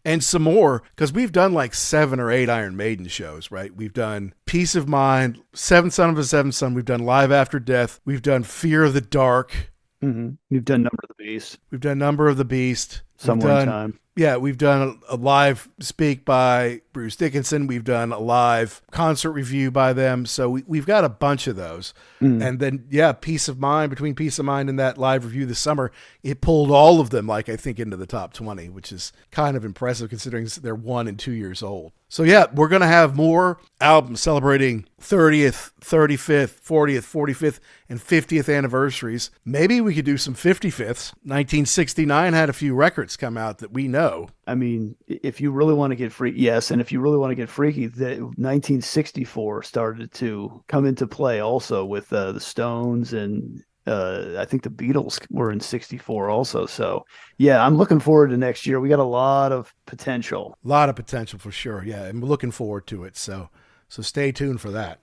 and some more, because we've done like 7 or 8 Iron Maiden shows, right? We've done Peace of Mind, Seventh Son of a Seventh Son. We've done Live After Death. We've done Fear of the Dark. We've done Number of the Beast. We've done Number of the Beast. Somewhere in Time. Yeah, we've done a live speak by Bruce Dickinson. We've done a live concert review by them. So we've got a bunch of those. And then, Peace of Mind, between Peace of Mind and that live review this summer, it pulled all of them, I think, into the top 20, which is kind of impressive considering they're 1 and 2 years old. So we're going to have more albums celebrating 30th, 35th, 40th, 45th, and 50th anniversaries. Maybe we could do some 55ths. 1969 had a few records come out that we know. I mean, if you really want to get freaky, yes. And if you really want to get freaky, the 1964 started to come into play also with the Stones, and I think the Beatles were in 64 also. So, I'm looking forward to next year. We got a lot of potential. A lot of potential for sure. Yeah, I'm looking forward to it. So stay tuned for that.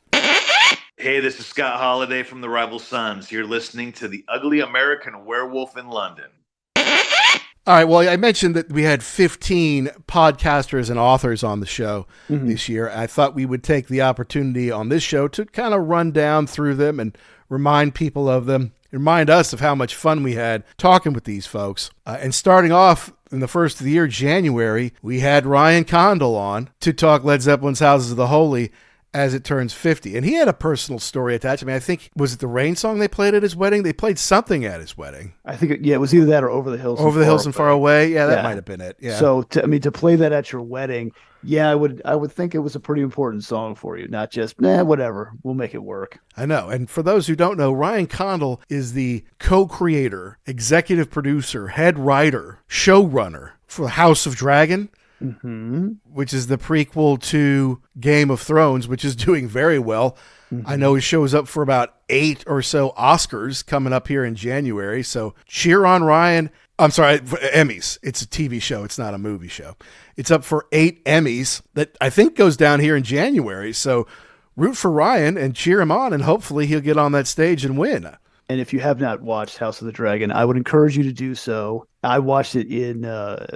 Hey, this is Scott Holiday from the Rival Sons. You're listening to the Ugly American Werewolf in London. All right. Well, I mentioned that we had 15 podcasters and authors on the show this year. I thought we would take the opportunity on this show to kind of run down through them and remind people of them, remind us of how much fun we had talking with these folks. And starting off in the first of the year, January, we had Ryan Condal on to talk Led Zeppelin's Houses of the Holy as it turns 50. And he had a personal story attached. I mean, I think, was it the Rain song they played at his wedding? They played something at his wedding. I think, it was either that or Over the Hills. Over the Hills and Far Away. Yeah, that might have been it. Yeah. So, to play that at your wedding, I would think it was a pretty important song for you, not just, whatever, we'll make it work. I know. And for those who don't know, Ryan Condal is the co-creator, executive producer, head writer, showrunner for House of Dragon, which is the prequel to Game of Thrones, which is doing very well. I know he shows up for about 8 or so Oscars coming up here in January. So cheer on Ryan. I'm sorry, Emmys. It's a TV show. It's not a movie show. It's up for 8 Emmys that I think goes down here in January. So root for Ryan and cheer him on, and hopefully he'll get on that stage and win. And if you have not watched House of the Dragon, I would encourage you to do so. I watched it in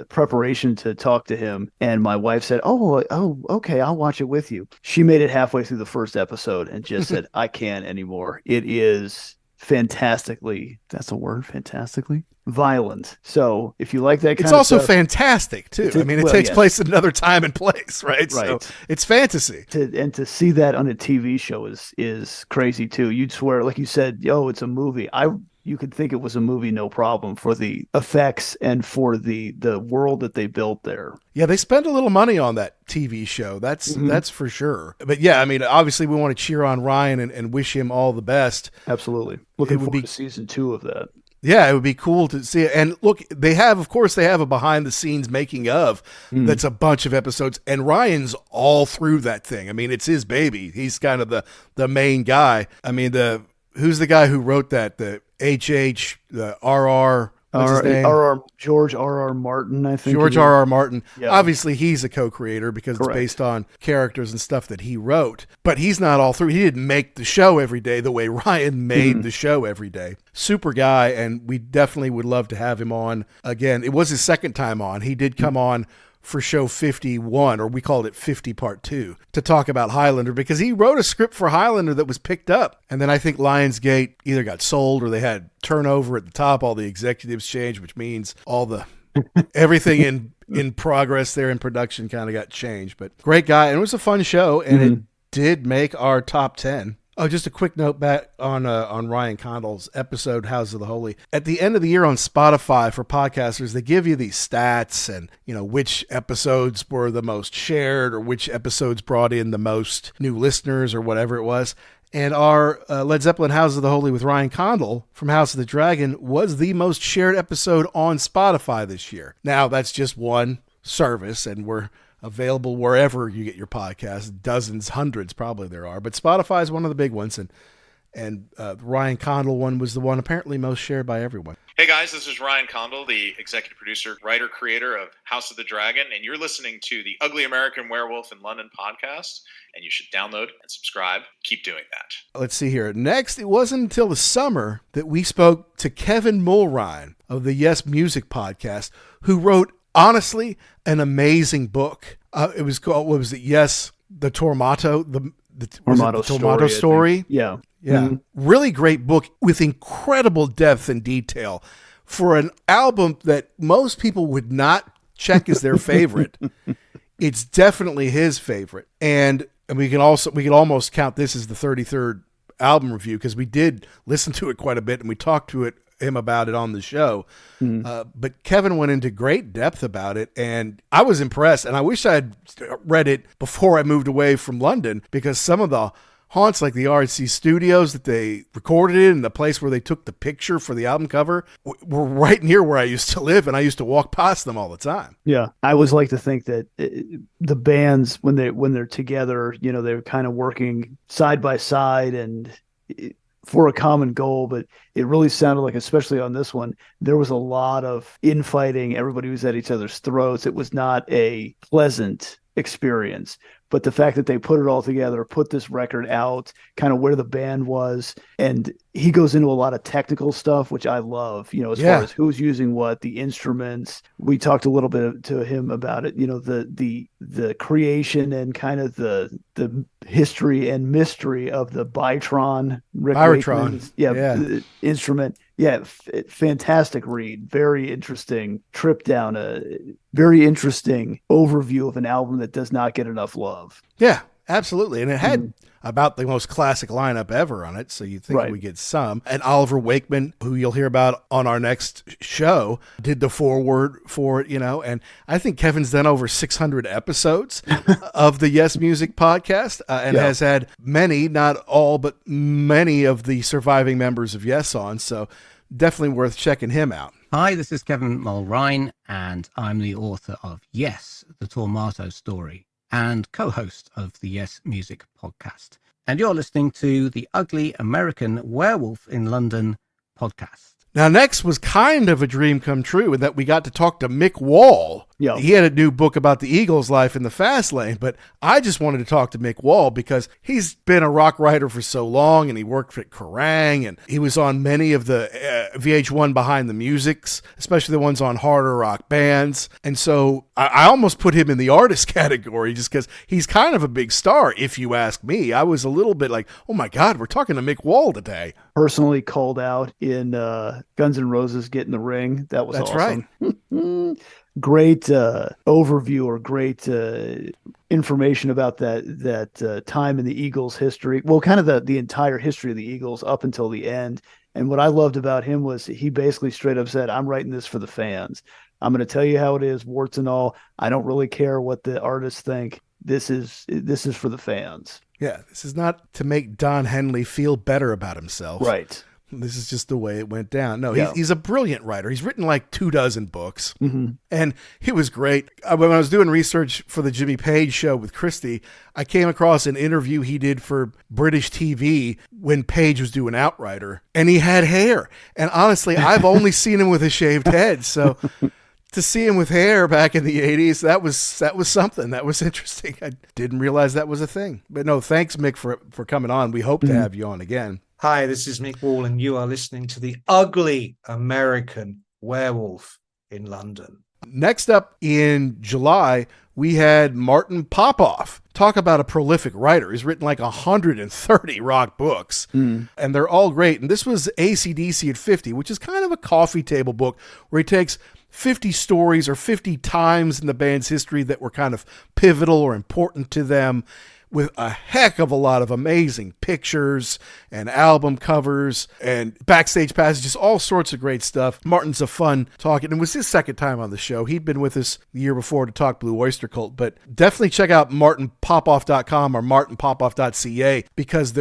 preparation to talk to him, and my wife said, oh, okay, I'll watch it with you. She made it halfway through the first episode and just said, I can't anymore. It is fantastically, that's a word, fantastically violent. So if you like that kind of stuff. It's also fantastic, too. I mean, it takes place at another time and place, right? So it's fantasy. To see that on a TV show is crazy, too. You'd swear, like you said, it's a movie. you could think it was a movie no problem for the effects and for the world that they built there. Yeah, they spent a little money on that TV show. That's for sure. But yeah, I mean, obviously we want to cheer on Ryan and wish him all the best. Absolutely. Looking forward to season 2 of that. Yeah, it would be cool to see it. And look, they have a behind the scenes making of that's a bunch of episodes, and Ryan's all through that thing. I mean, it's his baby. He's kind of the main guy. I mean, who's the guy who wrote that? The RR. What's his name? George R.R. Martin, I think. George R.R. Martin. Yeah. Obviously, he's a co-creator because Correct. It's based on characters and stuff that he wrote. But he's not all through. He didn't make the show every day the way Ryan made the show every day. Super guy, and we definitely would love to have him on again. It was his second time on. He did come on for show 51, or we called it 50 part 2, to talk about Highlander, because he wrote a script for Highlander that was picked up. And then I think Lionsgate either got sold or they had turnover at the top. All the executives changed, which means all the everything in progress there in production kind of got changed. But great guy. And it was a fun show, and it did make our top 10. Oh, just a quick note back on Ryan Condal's episode, House of the Holy. At the end of the year on Spotify for podcasters, they give you these stats and, which episodes were the most shared or which episodes brought in the most new listeners or whatever it was. And our Led Zeppelin House of the Holy with Ryan Condal from House of the Dragon was the most shared episode on Spotify this year. Now, that's just one service, and we're available wherever you get your podcasts, dozens, hundreds probably there are, but Spotify is one of the big ones, and Ryan Condal one was the one apparently most shared by everyone. Hey guys, this is Ryan Condal, the executive producer, writer, creator of House of the Dragon, and you're listening to the Ugly American Werewolf in London podcast, and you should download and subscribe. Keep doing that. Let's see here. Next, it wasn't until the summer that we spoke to Kevin Mulrine of the Yes Music podcast, who wrote, honestly, an amazing book. It was called, what was it? Yes, the Tormato, the Tormato story. Yeah. Yeah. Really great book with incredible depth and detail for an album that most people would not check as their favorite. It's definitely his favorite. And we can almost count this as the 33rd album review, because we did listen to it quite a bit and we talked to him about it on the show. But Kevin went into great depth about it, and I was impressed, and I wish I had read it before I moved away from London, because some of the haunts, like the RC studios that they recorded in and the place where they took the picture for the album cover, were right near where I used to live, and I used to walk past them all the time. Yeah, I always like to think that the bands, when they're together, they're kind of working side by side and for a common goal, but it really sounded like, especially on this one, there was a lot of infighting. Everybody was at each other's throats. It was not a pleasant experience. But the fact that they put it all together, put this record out, kind of where the band was, and he goes into a lot of technical stuff, which I love, as far as who's using what, the instruments. We talked a little bit to him about it, the creation and kind of the history and mystery of the Bytron. Instrument. Yeah, fantastic read. Very interesting trip down a very interesting overview of an album that does not get enough love. Yeah, absolutely. And it had about the most classic lineup ever on it, so you'd think we get some. And Oliver Wakeman, who you'll hear about on our next show, did the foreword for it, and I think Kevin's done over 600 episodes of the Yes Music podcast, and has had many, not all, but many of the surviving members of Yes on, so definitely worth checking him out. Hi, this is Kevin Mulrine, and I'm the author of Yes, the Tormato Story, and co-host of the Yes Music podcast. And you're listening to the Ugly American Werewolf in London podcast. Now, next was kind of a dream come true in that we got to talk to Mick Wall. Yeah. He had a new book about the Eagles' life in the fast lane, but I just wanted to talk to Mick Wall because he's been a rock writer for so long, and he worked at Kerrang, and he was on many of the VH1 Behind the Musics, especially the ones on harder rock bands. And so I almost put him in the artist category just because he's kind of a big star, if you ask me. I was a little bit like, oh my God, we're talking to Mick Wall today. Personally called out in Guns N' Roses Get in the Ring. That was awesome. That's right. Great overview or great information about that time in the Eagles' history. Well, kind of the entire history of the Eagles up until the end, And what I loved about him was he basically straight up said, I'm writing this for the fans. I'm going to tell you how it is, warts and all. I don't really care what the artists think. This is for the fans. Yeah, this is not to make Don Henley feel better about himself. Right. This is just the way it went down. No, Yeah. he's a brilliant writer. He's written like 24 books. Mm-hmm. And it was great. When I was doing research for the Jimmy Page show with Christy, I came across an interview he did for British TV when Page was doing Outrider. And he had hair. And honestly, I've only seen him with a shaved head. So to see him with hair back in the 80s, that was something. That was interesting. I didn't realize that was a thing. But no, thanks, Mick, for coming on. We hope to have you on again. Hi, this is Mick Wall, and you are listening to the Ugly American Werewolf in London. Next up in July, we had Martin Popoff. Talk about a prolific writer. He's written like 130 rock books, and they're all great. And this was AC/DC at 50, which is kind of a coffee table book where he takes 50 stories or 50 times in the band's history that were kind of pivotal or important to them, with a heck of a lot of amazing pictures and album covers and backstage passages, all sorts of great stuff. Martin's a fun talking, and it was his second time on the show. He'd been with us the year before to talk Blue Oyster Cult, but definitely check out martinpopoff.com or martinpopoff.ca because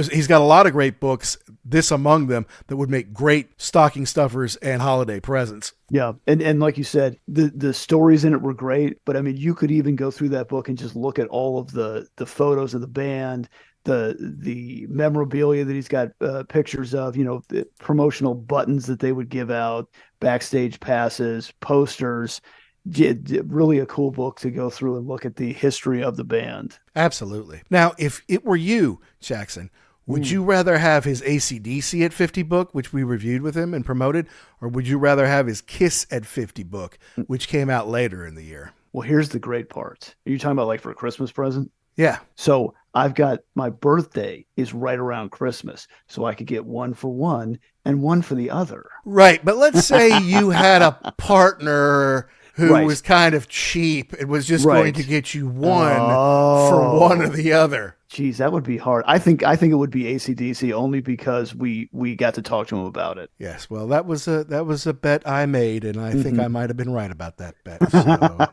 he's got a lot of great books, this among them, that would make great stocking stuffers and holiday presents. Yeah. And like you said, the stories in it were great, but I mean, you could even go through that book and just look at all of the photos of the band, the memorabilia that he's got pictures of, the promotional buttons that they would give out, backstage passes, posters. Really a cool book to go through and look at the history of the band. Absolutely. Now, if it were you, Jackson, would you rather have his AC/DC at 50 book, which we reviewed with him and promoted, or would you rather have his Kiss at 50 book, which came out later in the year? Well, here's the great part. Are you talking about like for a Christmas present? Yeah. So I've got my birthday is right around Christmas, so I could get one for one and one for the other. Right. But let's say you had a partner who was kind of cheap and was just going to get you one for one or the other. Geez, that would be hard. I think it would be AC/DC only because we got to talk to him about it. Yes, well, that was a bet I made, and I think I might have been right about that bet. So.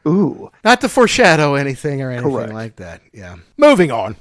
Ooh, not to foreshadow anything or anything Correct. like that. Yeah. Moving on.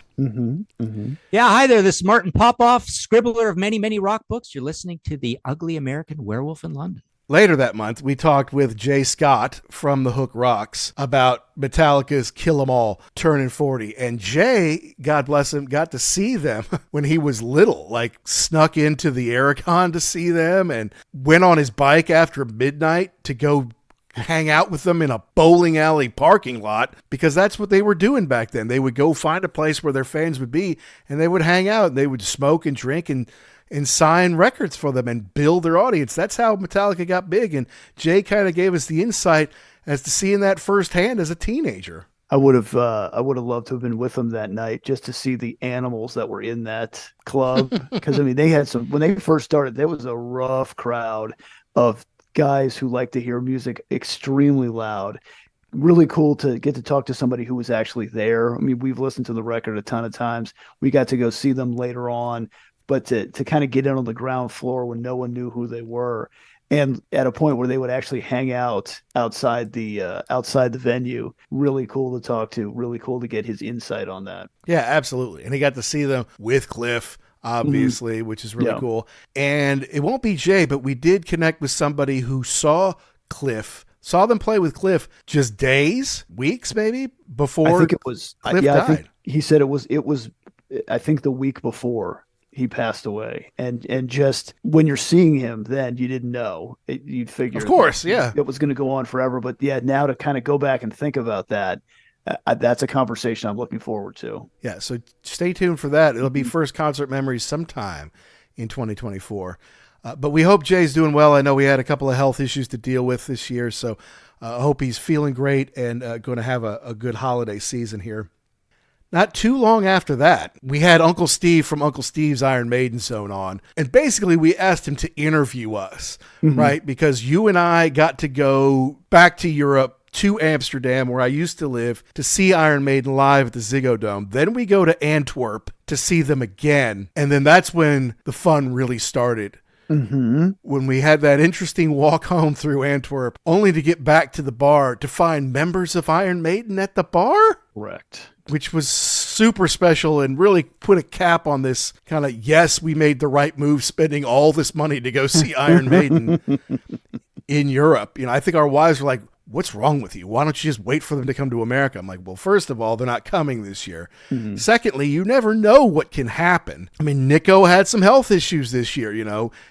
Yeah, hi there. This is Martin Popoff, scribbler of many, many rock books. You're listening to the Ugly American Werewolf in London. Later that month, we talked with Jay Scott from The Hook Rocks about Metallica's Kill 'Em All turning 40. And Jay, God bless him, got to see them when he was little, like snuck into the Aircon to see them and went on his bike after midnight to go hang out with them in a bowling alley parking lot because that's what they were doing back then. They would go find a place where their fans would be and they would hang out and they would smoke and drink and sign records for them and build their audience. That's how Metallica got big. And Jay kind of gave us the insight as to seeing that firsthand as a teenager. I would have loved to have been with them that night just to see the animals that were in that club. Because I mean, they had when they first started, there was a rough crowd of guys who like to hear music extremely loud. Really cool to get to talk to somebody who was actually there. I mean, we've listened to the record a ton of times. We got to go see them later on. But to kind of get in on the ground floor when no one knew who they were, and at a point where they would actually hang out outside the venue, really cool to talk to. Really cool to get his insight on that. Yeah, absolutely. And he got to see them with Cliff, obviously, which is really cool. And it won't be Jay, but we did connect with somebody who saw them play with Cliff just days, weeks maybe before. I think it was Cliff died. I think he said it was. I think the week before he passed away, and just when you're seeing him, then you didn't know. You'd figure, of course, yeah, it was going to go on forever. But yeah, now to kind of go back and think about that, that's a conversation I'm looking forward to. Yeah, so stay tuned for that. It'll be first concert memories sometime in 2024. But we hope Jay's doing well. I know we had a couple of health issues to deal with this year, so I hope he's feeling great and going to have a good holiday season here. Not too long after that, we had Uncle Steve from Uncle Steve's Iron Maiden Zone on. And basically, we asked him to interview us, right? Because you and I got to go back to Europe to Amsterdam, where I used to live, to see Iron Maiden live at the Ziggo Dome. Then we go to Antwerp to see them again. And then that's when the fun really started. Mm-hmm. When we had that interesting walk home through Antwerp, only to get back to the bar to find members of Iron Maiden at the bar. Correct. Which was super special and really put a cap on this kind of, yes, we made the right move spending all this money to go see Iron Maiden in Europe. I think our wives were like, what's wrong with you? Why don't you just wait for them to come to America? I'm like, well, first of all, they're not coming this year. Mm-hmm. Secondly, you never know what can happen. I mean, Nico had some health issues this year,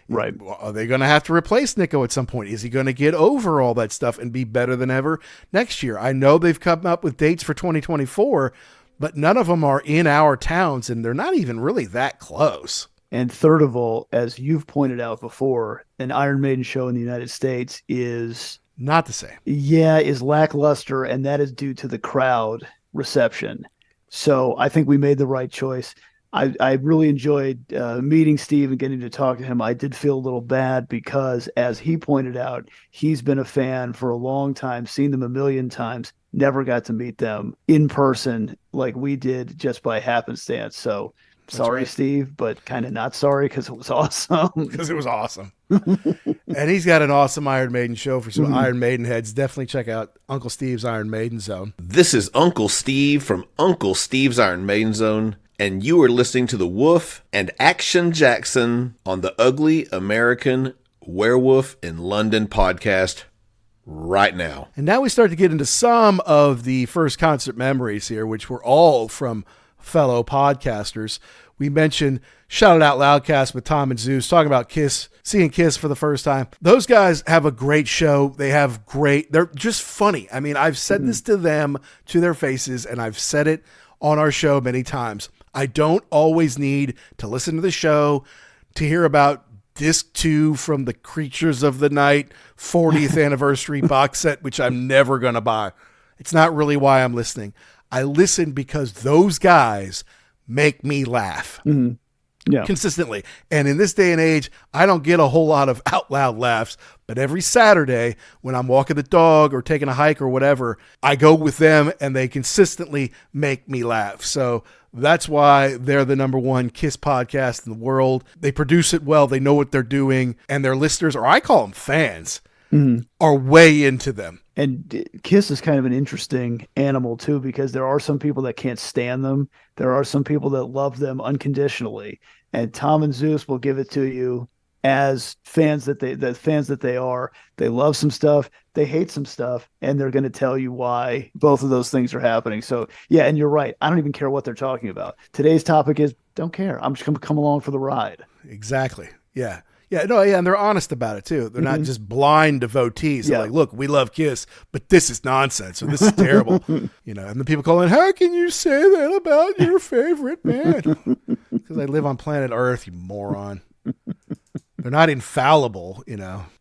Right. Are they going to have to replace Nico at some point? Is he going to get over all that stuff and be better than ever next year? I know they've come up with dates for 2024, but none of them are in our towns, and they're not even really that close. And third of all, as you've pointed out before, an Iron Maiden show in the United States is not the same. Yeah, is lackluster, and that is due to the crowd reception. So I think we made the right choice. I really enjoyed meeting Steve and getting to talk to him. I did feel a little bad because, as he pointed out, he's been a fan for a long time, seen them a million times, never got to meet them in person like we did just by happenstance. So sorry, right, Steve, but kind of not sorry because it was awesome. Because it was awesome. And he's got an awesome Iron Maiden show for some Iron Maiden heads. Definitely check out Uncle Steve's Iron Maiden Zone. This is Uncle Steve from Uncle Steve's Iron Maiden Zone, and you are listening to The Wolf and Action Jackson on the Ugly American Werewolf in London podcast right now. And now we start to get into some of the first concert memories here, which were all from fellow podcasters. We mentioned Shout It Out Loudcast with Tom and Zeus, talking about Kiss, seeing Kiss for the first time. Those guys have a great show. They're just funny. I mean, I've said this to them, to their faces, and I've said it on our show many times. I don't always need to listen to the show to hear about Disc 2 from the Creatures of the Night 40th anniversary box set, which I'm never going to buy. It's not really why I'm listening. I listen because those guys make me laugh consistently. And in this day and age, I don't get a whole lot of out loud laughs, but every Saturday when I'm walking the dog or taking a hike or whatever, I go with them and they consistently make me laugh. So that's why they're the number one Kiss podcast in the world. They produce it well. They know what they're doing, and their listeners, or I call them fans, are way into them. And Kiss is kind of an interesting animal too, because there are some people that can't stand them. There are some people that love them unconditionally. And Tom and Zeus will give it to you as fans that they are. They love some stuff, they hate some stuff, and they're going to tell you why both of those things are happening. So yeah, and you're right. I don't even care what they're talking about. Today's topic is don't care. I'm just going to come along for the ride. Exactly. Yeah. Yeah, no, yeah, and they're honest about it too. They're not just blind devotees. They're like, look, we love Kiss, but this is nonsense, or this is terrible. And the people calling, how can you say that about your favorite band? Because I live on planet Earth, you moron. They're not infallible,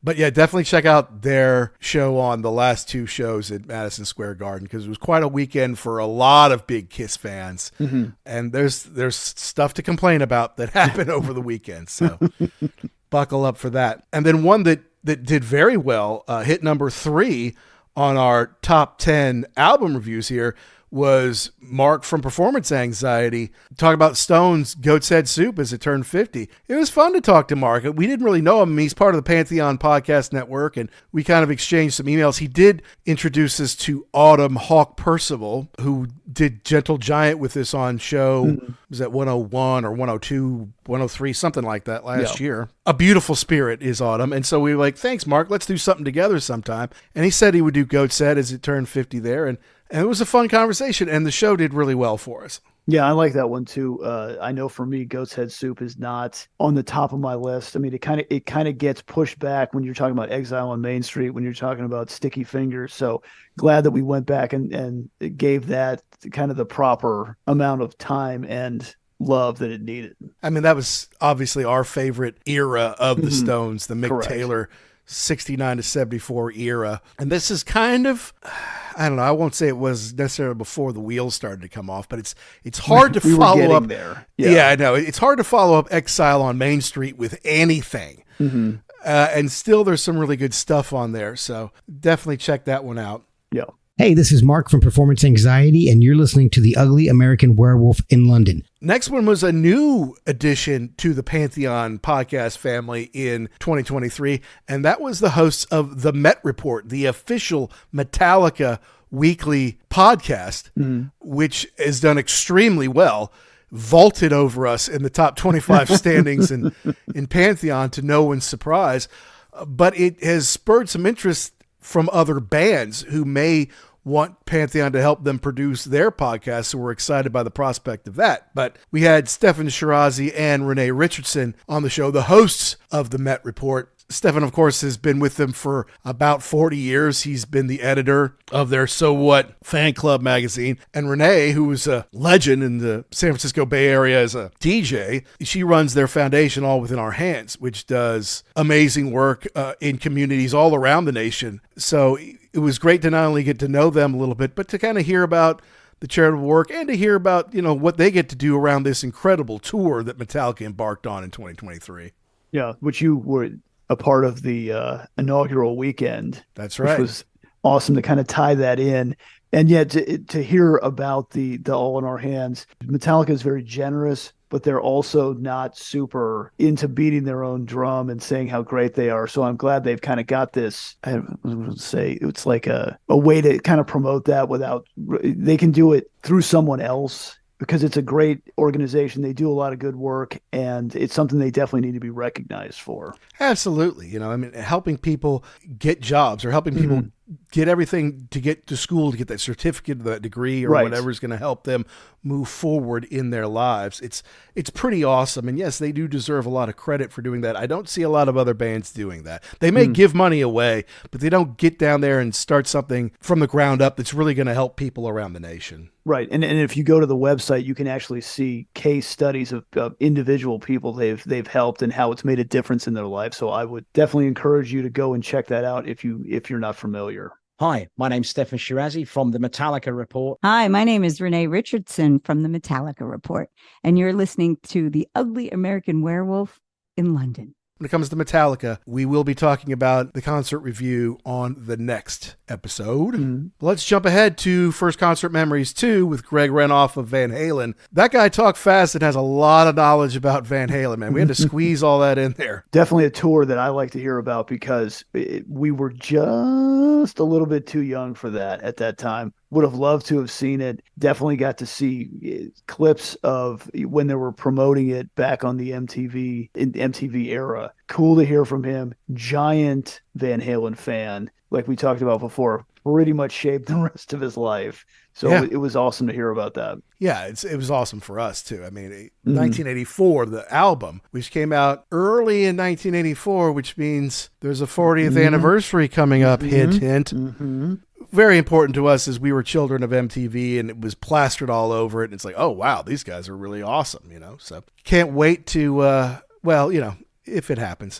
But yeah, definitely check out their show on the last two shows at Madison Square Garden, because it was quite a weekend for a lot of big Kiss fans. And there's stuff to complain about that happened over the weekend. So buckle up for that. And then one that did very well, hit number 3 on our top 10 album reviews here, was Mark from Performance Anxiety, talking about Stone's Goat's Head Soup as it turned 50. It was fun to talk to Mark. We didn't really know him. He's part of the Pantheon Podcast Network, and we kind of exchanged some emails. He did introduce us to Autumn Hawk Percival, who did Gentle Giant with us on show, was that 101 or 102, 103, something like that last year. A beautiful spirit is Autumn. And so we were like, thanks, Mark. Let's do something together sometime. And he said he would do Goat's Head as it turned 50 there. And it was a fun conversation, and the show did really well for us. Yeah, I like that one too. I know for me, Goat's Head Soup is not on the top of my list. I mean, it kind of gets pushed back when you're talking about Exile on Main Street, when you're talking about Sticky Fingers. So glad that we went back and gave that kind of the proper amount of time and love that it needed. I mean, that was obviously our favorite era of the Stones, the Mick Taylor 69 to 74 era. And this is kind of, I don't know, I won't say it was necessarily before the wheels started to come off, but it's hard to follow up there. Yeah, I know. It's hard to follow up Exile on Main Street with anything. And still there's some really good stuff on there. So definitely check that one out. Yeah. Hey, this is Mark from Performance Anxiety, and you're listening to the Ugly American Werewolf in London. Next one was a new addition to the Pantheon podcast family in 2023, and that was the hosts of the Met Report, the official Metallica weekly podcast, which has done extremely well, vaulted over us in the top 25 standings in Pantheon to no one's surprise. But it has spurred some interest from other bands who may want Pantheon to help them produce their podcast, so we're excited by the prospect of that. But we had Stefan Shirazi and Renee Richardson on the show, the hosts of the Met Report. Stefan, of course, has been with them for about 40 years. He's been the editor of their So What fan club magazine. And Renee, who is a legend in the San Francisco Bay Area as a DJ, she runs their foundation, All Within Our Hands, which does amazing work in communities all around the nation. So it was great to not only get to know them a little bit, but to kind of hear about the charitable work and to hear about, what they get to do around this incredible tour that Metallica embarked on in 2023. Yeah, which you were a part of the inaugural weekend. That's right. Which was awesome to kind of tie that in. And yet to hear about the All in Our Hands. Metallica is very generous, but they're also not super into beating their own drum and saying how great they are. So I'm glad they've kind of got this, I would say it's like a way to kind of promote that without, they can do it through someone else, because it's a great organization. They do a lot of good work, and it's something they definitely need to be recognized for. Absolutely. Helping people get jobs or helping people get everything to get to school, to get that certificate, that degree, or whatever is going to help them move forward in their lives. It's pretty awesome. And yes, they do deserve a lot of credit for doing that. I don't see a lot of other bands doing that. They may give money away, but they don't get down there and start something from the ground up that's really going to help people around the nation. Right. And if you go to the website, you can actually see case studies of individual people they've helped and how it's made a difference in their life. So I would definitely encourage you to go and check that out if you're not familiar. Hi, my name's Stefan Shirazi from the Metallica Report. Hi, my name is Renee Richardson from the Metallica Report, and you're listening to the Ugly American Werewolf in London. When it comes to Metallica, we will be talking about the concert review on the next episode. Let's jump ahead to First Concert Memories 2 with Greg Renoff of Van Halen. That guy talked fast and has a lot of knowledge about Van Halen, man. We had to squeeze all that in there. Definitely a tour that I like to hear about because we were just a little bit too young for that at that time. Would have loved to have seen it. Definitely got to see clips of when they were promoting it back on the MTV era. Cool to hear from him. Giant Van Halen fan, like we talked about before. Pretty much shaped the rest of his life. So it was awesome to hear about that. Yeah, it was awesome for us too. 1984, the album, which came out early in 1984, which means there's a 40th anniversary coming up. Hint, hint. Very important to us as we were children of MTV, and it was plastered all over it. And it's like, oh wow, these guys are really awesome, So can't wait to, if it happens,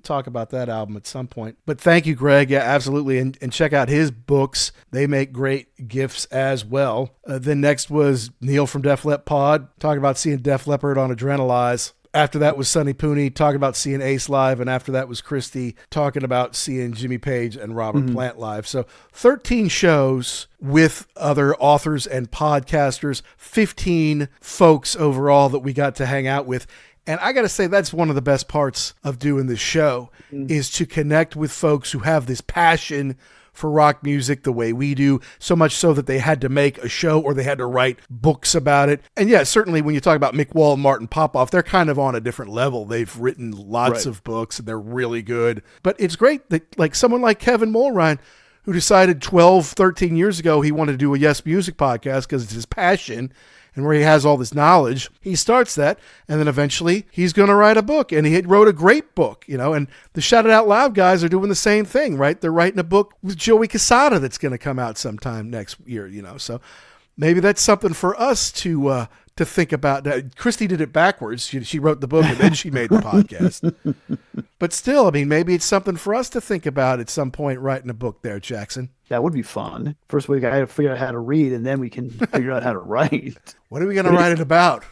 talk about that album at some point. But thank you, Greg. Yeah, absolutely. And check out his books. They make great gifts as well. Then next was Neil from Def Lep Pod, talking about seeing Def Leppard on Adrenalize. After that was Sonny Pooney talking about seeing Ace live. And after that was Christy talking about seeing Jimmy Page and Robert Plant live. So 13 shows with other authors and podcasters, 15 folks overall that we got to hang out with. And I got to say, that's one of the best parts of doing this show is to connect with folks who have this passion for rock music the way we do, so much so that they had to make a show or they had to write books about it. And yeah, certainly when you talk about Mick Wall and Martin Popoff, they're kind of on a different level. They've written lots of books and they're really good. But it's great that like someone like Kevin Mulrine, who decided 12, 13 years ago he wanted to do a Yes Music podcast because it's his passion, and where he has all this knowledge, he starts that, and then eventually he's going to write a book, and he wrote a great book, and the Shout It Out Loud guys are doing the same thing, right? They're writing a book with Joey Casada that's going to come out sometime next year, so maybe that's something for us to think about. Christy did it backwards. She wrote the book and then she made the podcast. But still, maybe it's something for us to think about at some point, writing a book there, Jackson. That would be fun. First, we got to figure out how to read, and then we can figure out how to write. What are we going to write it about?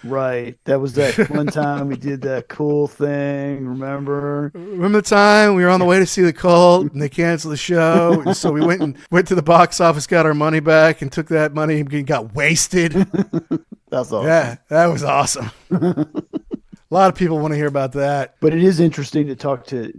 Right. That was that one time we did that cool thing. Remember the time we were on the way to see the Cult and they canceled the show? And so we went to the box office, got our money back, and took that money and got wasted. That's awesome. Yeah, that was awesome. A lot of people want to hear about that. But it is interesting to talk to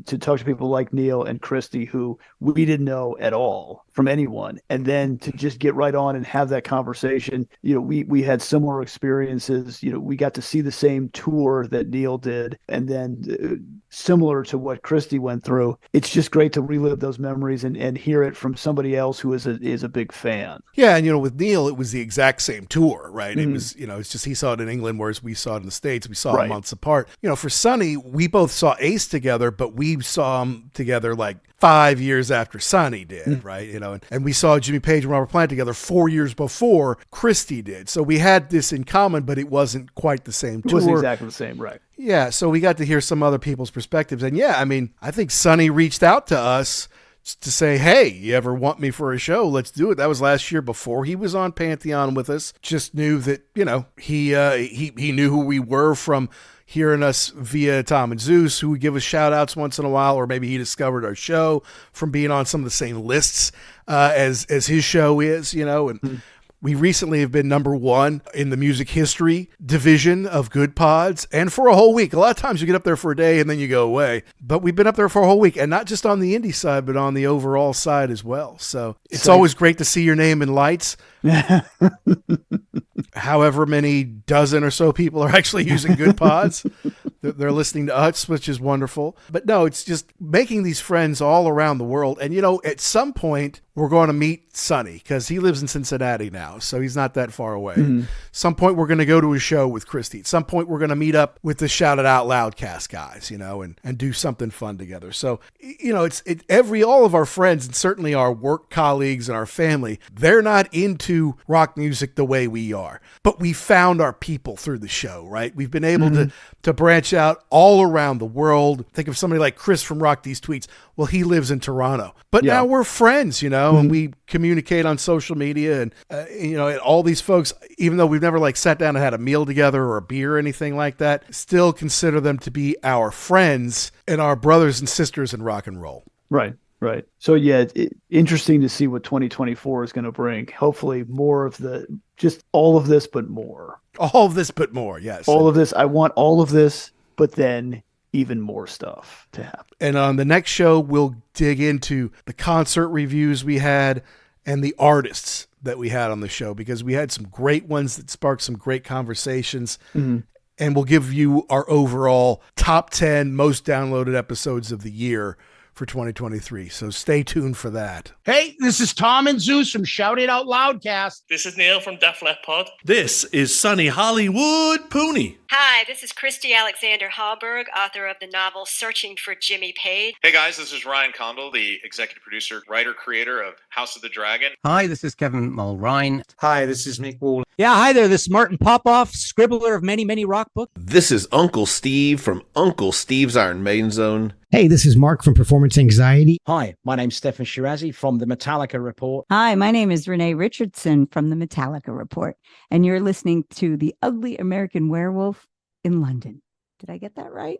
people like Neil and Christy, who we didn't know at all from anyone, and then to just get right on and have that conversation. We had similar experiences. We got to see the same tour that Neil did, and then similar to what Christy went through. It's just great to relive those memories and hear it from somebody else who is a big fan. Yeah, and with Neil, it was the exact same tour, right? Mm-hmm. It was, it's just he saw it in England, whereas we saw it in the States. We saw it months apart. For Sonny, we both saw Ace together, but we saw him together like 5 years after Sonny did, right? And we saw Jimmy Page and Robert Plant together 4 years before Christy did. So we had this in common, but it wasn't quite the same tour. It wasn't exactly the same, right? Yeah, so we got to hear some other people's perspectives. And yeah, I think Sonny reached out to us to say, hey, you ever want me for a show? Let's do it. That was last year before he was on Pantheon with us. Just knew that, he knew who we were from hearing us via Tom and Zeus, who would give us shout outs once in a while, or maybe he discovered our show from being on some of the same lists as his show is, and we recently have been number one in the music history division of Good Pods, and for a whole week. A lot of times you get up there for a day and then you go away, but we've been up there for a whole week, and not just on the indie side, but on the overall side as well. So it's always great to see your name in lights. However many dozen or so people are actually using Good Pods. They're listening to us, which is wonderful. But no, it's just making these friends all around the world. And, at some point, we're going to meet Sonny because he lives in Cincinnati now, so he's not that far away. Mm-hmm. Some point, we're going to go to a show with Christy. At some point, we're going to meet up with the Shout It Out Loudcast guys, and do something fun together. So, all of our friends, and certainly our work colleagues and our family, they're not into rock music the way we are. But we found our people through the show, right? We've been able to branch out all around the world. Think of somebody like Chris from Rock These Tweets. Well, he lives in Toronto. But now we're friends, and we communicate on social media. And, and all these folks, even though we've never sat down and had a meal together or a beer or anything like that, still consider them to be our friends and our brothers and sisters in rock and roll. Right. Right. So, yeah, interesting to see what 2024 is going to bring. Hopefully more of just all of this, but more. All of this, but more. Yes. All of this. I want all of this, but then even more stuff to happen. And on the next show, we'll dig into the concert reviews we had and the artists that we had on the show, because we had some great ones that sparked some great conversations. Mm-hmm. And we'll give you our overall top 10 most downloaded episodes of the year for 2023. So stay tuned for that. Hey, this is Tom and Zeus from Shout It Out Loudcast. This is Neil from Def Leppard Pod. This is Sunny Hollywood Pooney. Hi, this is Christy Alexander Hallberg, author of the novel Searching for Jimmy Page. Hey guys, this is Ryan Condal, the executive producer, writer, creator of House of the Dragon. Hi, this is Kevin Mulrine. Hi, this is Mick Wall. Yeah, hi there. This is Martin Popoff, scribbler of many, many rock books. This is Uncle Steve from Uncle Steve's Iron Maiden Zone. Hey, this is Mark from Performance Anxiety. Hi, my name's Stefan Shirazi from the Metallica Report. Hi, my name is Renee Richardson from the Metallica Report, and you're listening to the Ugly American Werewolf in London. Did I get that right?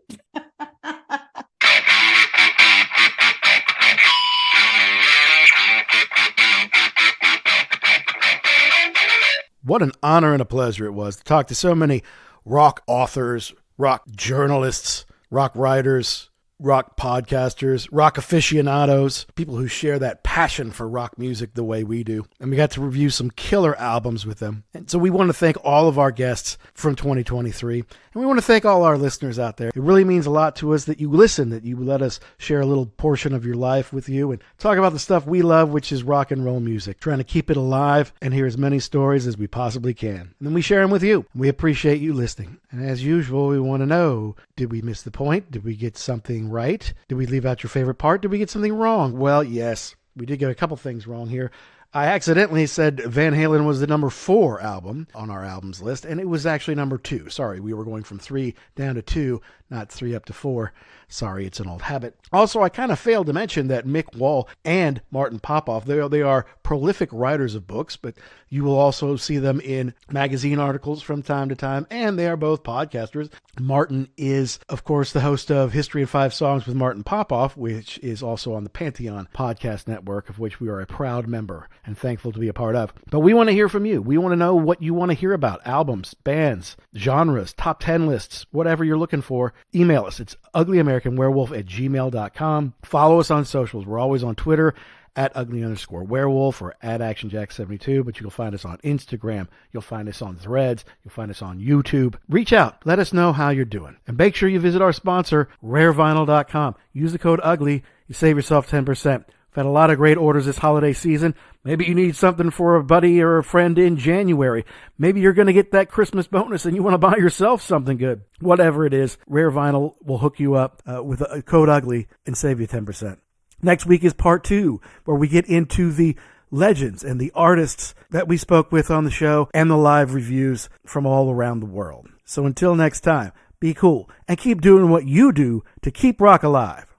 What an honor and a pleasure it was to talk to so many rock authors, rock journalists, rock writers, rock podcasters, rock aficionados, people who share that passion for rock music the way we do. And we got to review some killer albums with them. And so we want to thank all of our guests from 2023. And we want to thank all our listeners out there. It really means a lot to us that you listen, that you let us share a little portion of your life with you and talk about the stuff we love, which is rock and roll music, trying to keep it alive and hear as many stories as we possibly can. And then we share them with you. We appreciate you listening. And as usual, we want to know, did we miss the point? Did we get something right? Did we leave out your favorite part? Did we get something wrong? Well, yes, we did get a couple things wrong here. I accidentally said Van Halen was the number 4 album on our albums list, and it was actually number 2. Sorry, we were going from 3 down to 2. not 3 up to 4. Sorry, it's an old habit. Also, I kind of failed to mention that Mick Wall and Martin Popoff, they are prolific writers of books, but you will also see them in magazine articles from time to time, and they are both podcasters. Martin is, of course, the host of History in 5 Songs with Martin Popoff, which is also on the Pantheon podcast network, of which we are a proud member and thankful to be a part of. But we want to hear from you. We want to know what you want to hear about: albums, bands, genres, top 10 lists, whatever you're looking for. Email us. It's uglyamericanwerewolf@gmail.com. Follow us on socials. We're always on Twitter at ugly_werewolf or at actionjack72, but you'll find us on Instagram. You'll find us on Threads. You'll find us on YouTube. Reach out. Let us know how you're doing. And make sure you visit our sponsor, rarevinyl.com. Use the code UGLY. You save yourself 10%. We've had a lot of great orders this holiday season. Maybe you need something for a buddy or a friend in January. Maybe you're going to get that Christmas bonus and you want to buy yourself something good. Whatever it is, Rare Vinyl will hook you up with a code UGLY and save you 10%. Next week is part 2, where we get into the legends and the artists that we spoke with on the show and the live reviews from all around the world. So until next time, be cool and keep doing what you do to keep rock alive.